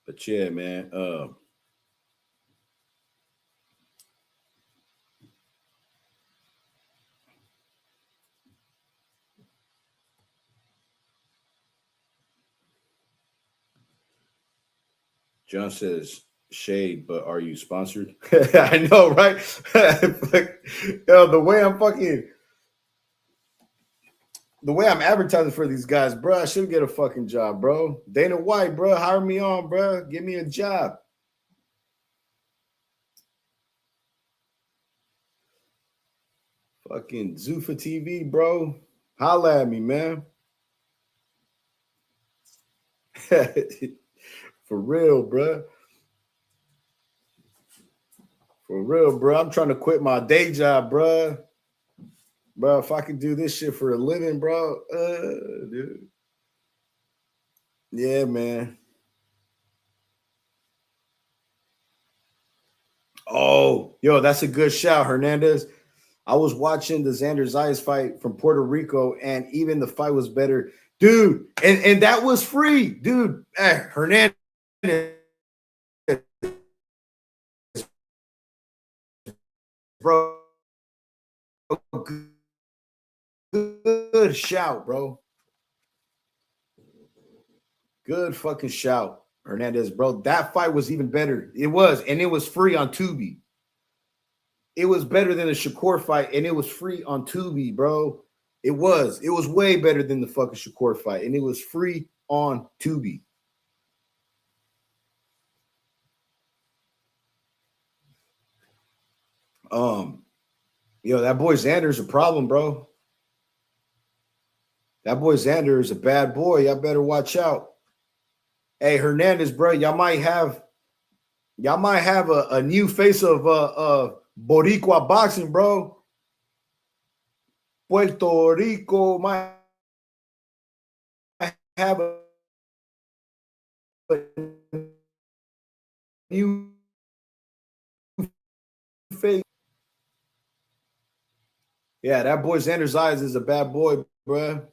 but yeah, man. John says shade, but are you sponsored? I know, right? Yo, the way I'm fucking the way I'm advertising for these guys, bro, I should get a fucking job, bro. Dana White, bro, hire me on, bro. Give me a job. Fucking Zuffa TV, bro. Holla at me, man. For real, bro. For real, bro. I'm trying to quit my day job, bro. Bro, if I could do this shit for a living, bro, dude. Yeah, man. Oh, yo, that's a good shout, Hernandez. I was watching the Xander Zayas fight from Puerto Rico, and even the fight was better, dude. And that was free, dude. Hernandez, bro. Good shout, bro. Good fucking shout, Hernandez, bro. That fight was even better. It was, and it was free on Tubi. It was better than the Shakur fight, and it was free on Tubi, bro. It was. It was way better than the fucking Shakur fight, and it was free on Tubi. Yo, that boy Xander is a problem, bro. That boy Xander is a bad boy. Y'all better watch out. Hey, Hernandez, bro, y'all might have a new face of Boricua boxing, bro. Puerto Rico might have a new face. Yeah, that boy Xander Zayas is a bad boy, bro.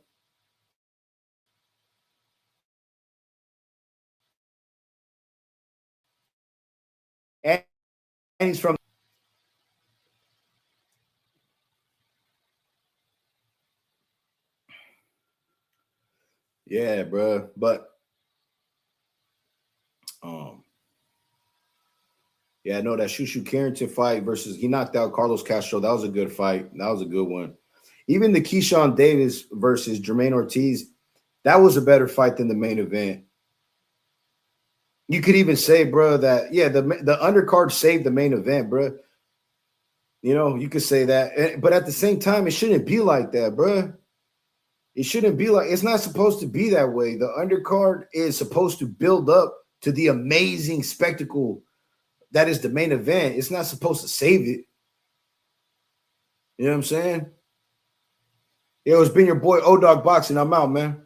And he's from. Yeah, bro. But yeah, no, that Shushu Carrington fight versus he knocked out Carlos Castro. That was a good fight. That was a good one. Even the Keyshawn Davis versus Jermaine Ortiz, that was a better fight than the main event. You could even say, bro, that the undercard saved the main event, bro. You know, you could say that, but at the same time, it shouldn't be like that, bro. It shouldn't be like it's not supposed to be that way. The undercard is supposed to build up to the amazing spectacle that is the main event. It's not supposed to save it. You know what I'm saying? Yo, it's been your boy O-Dog Boxing. I'm out, man.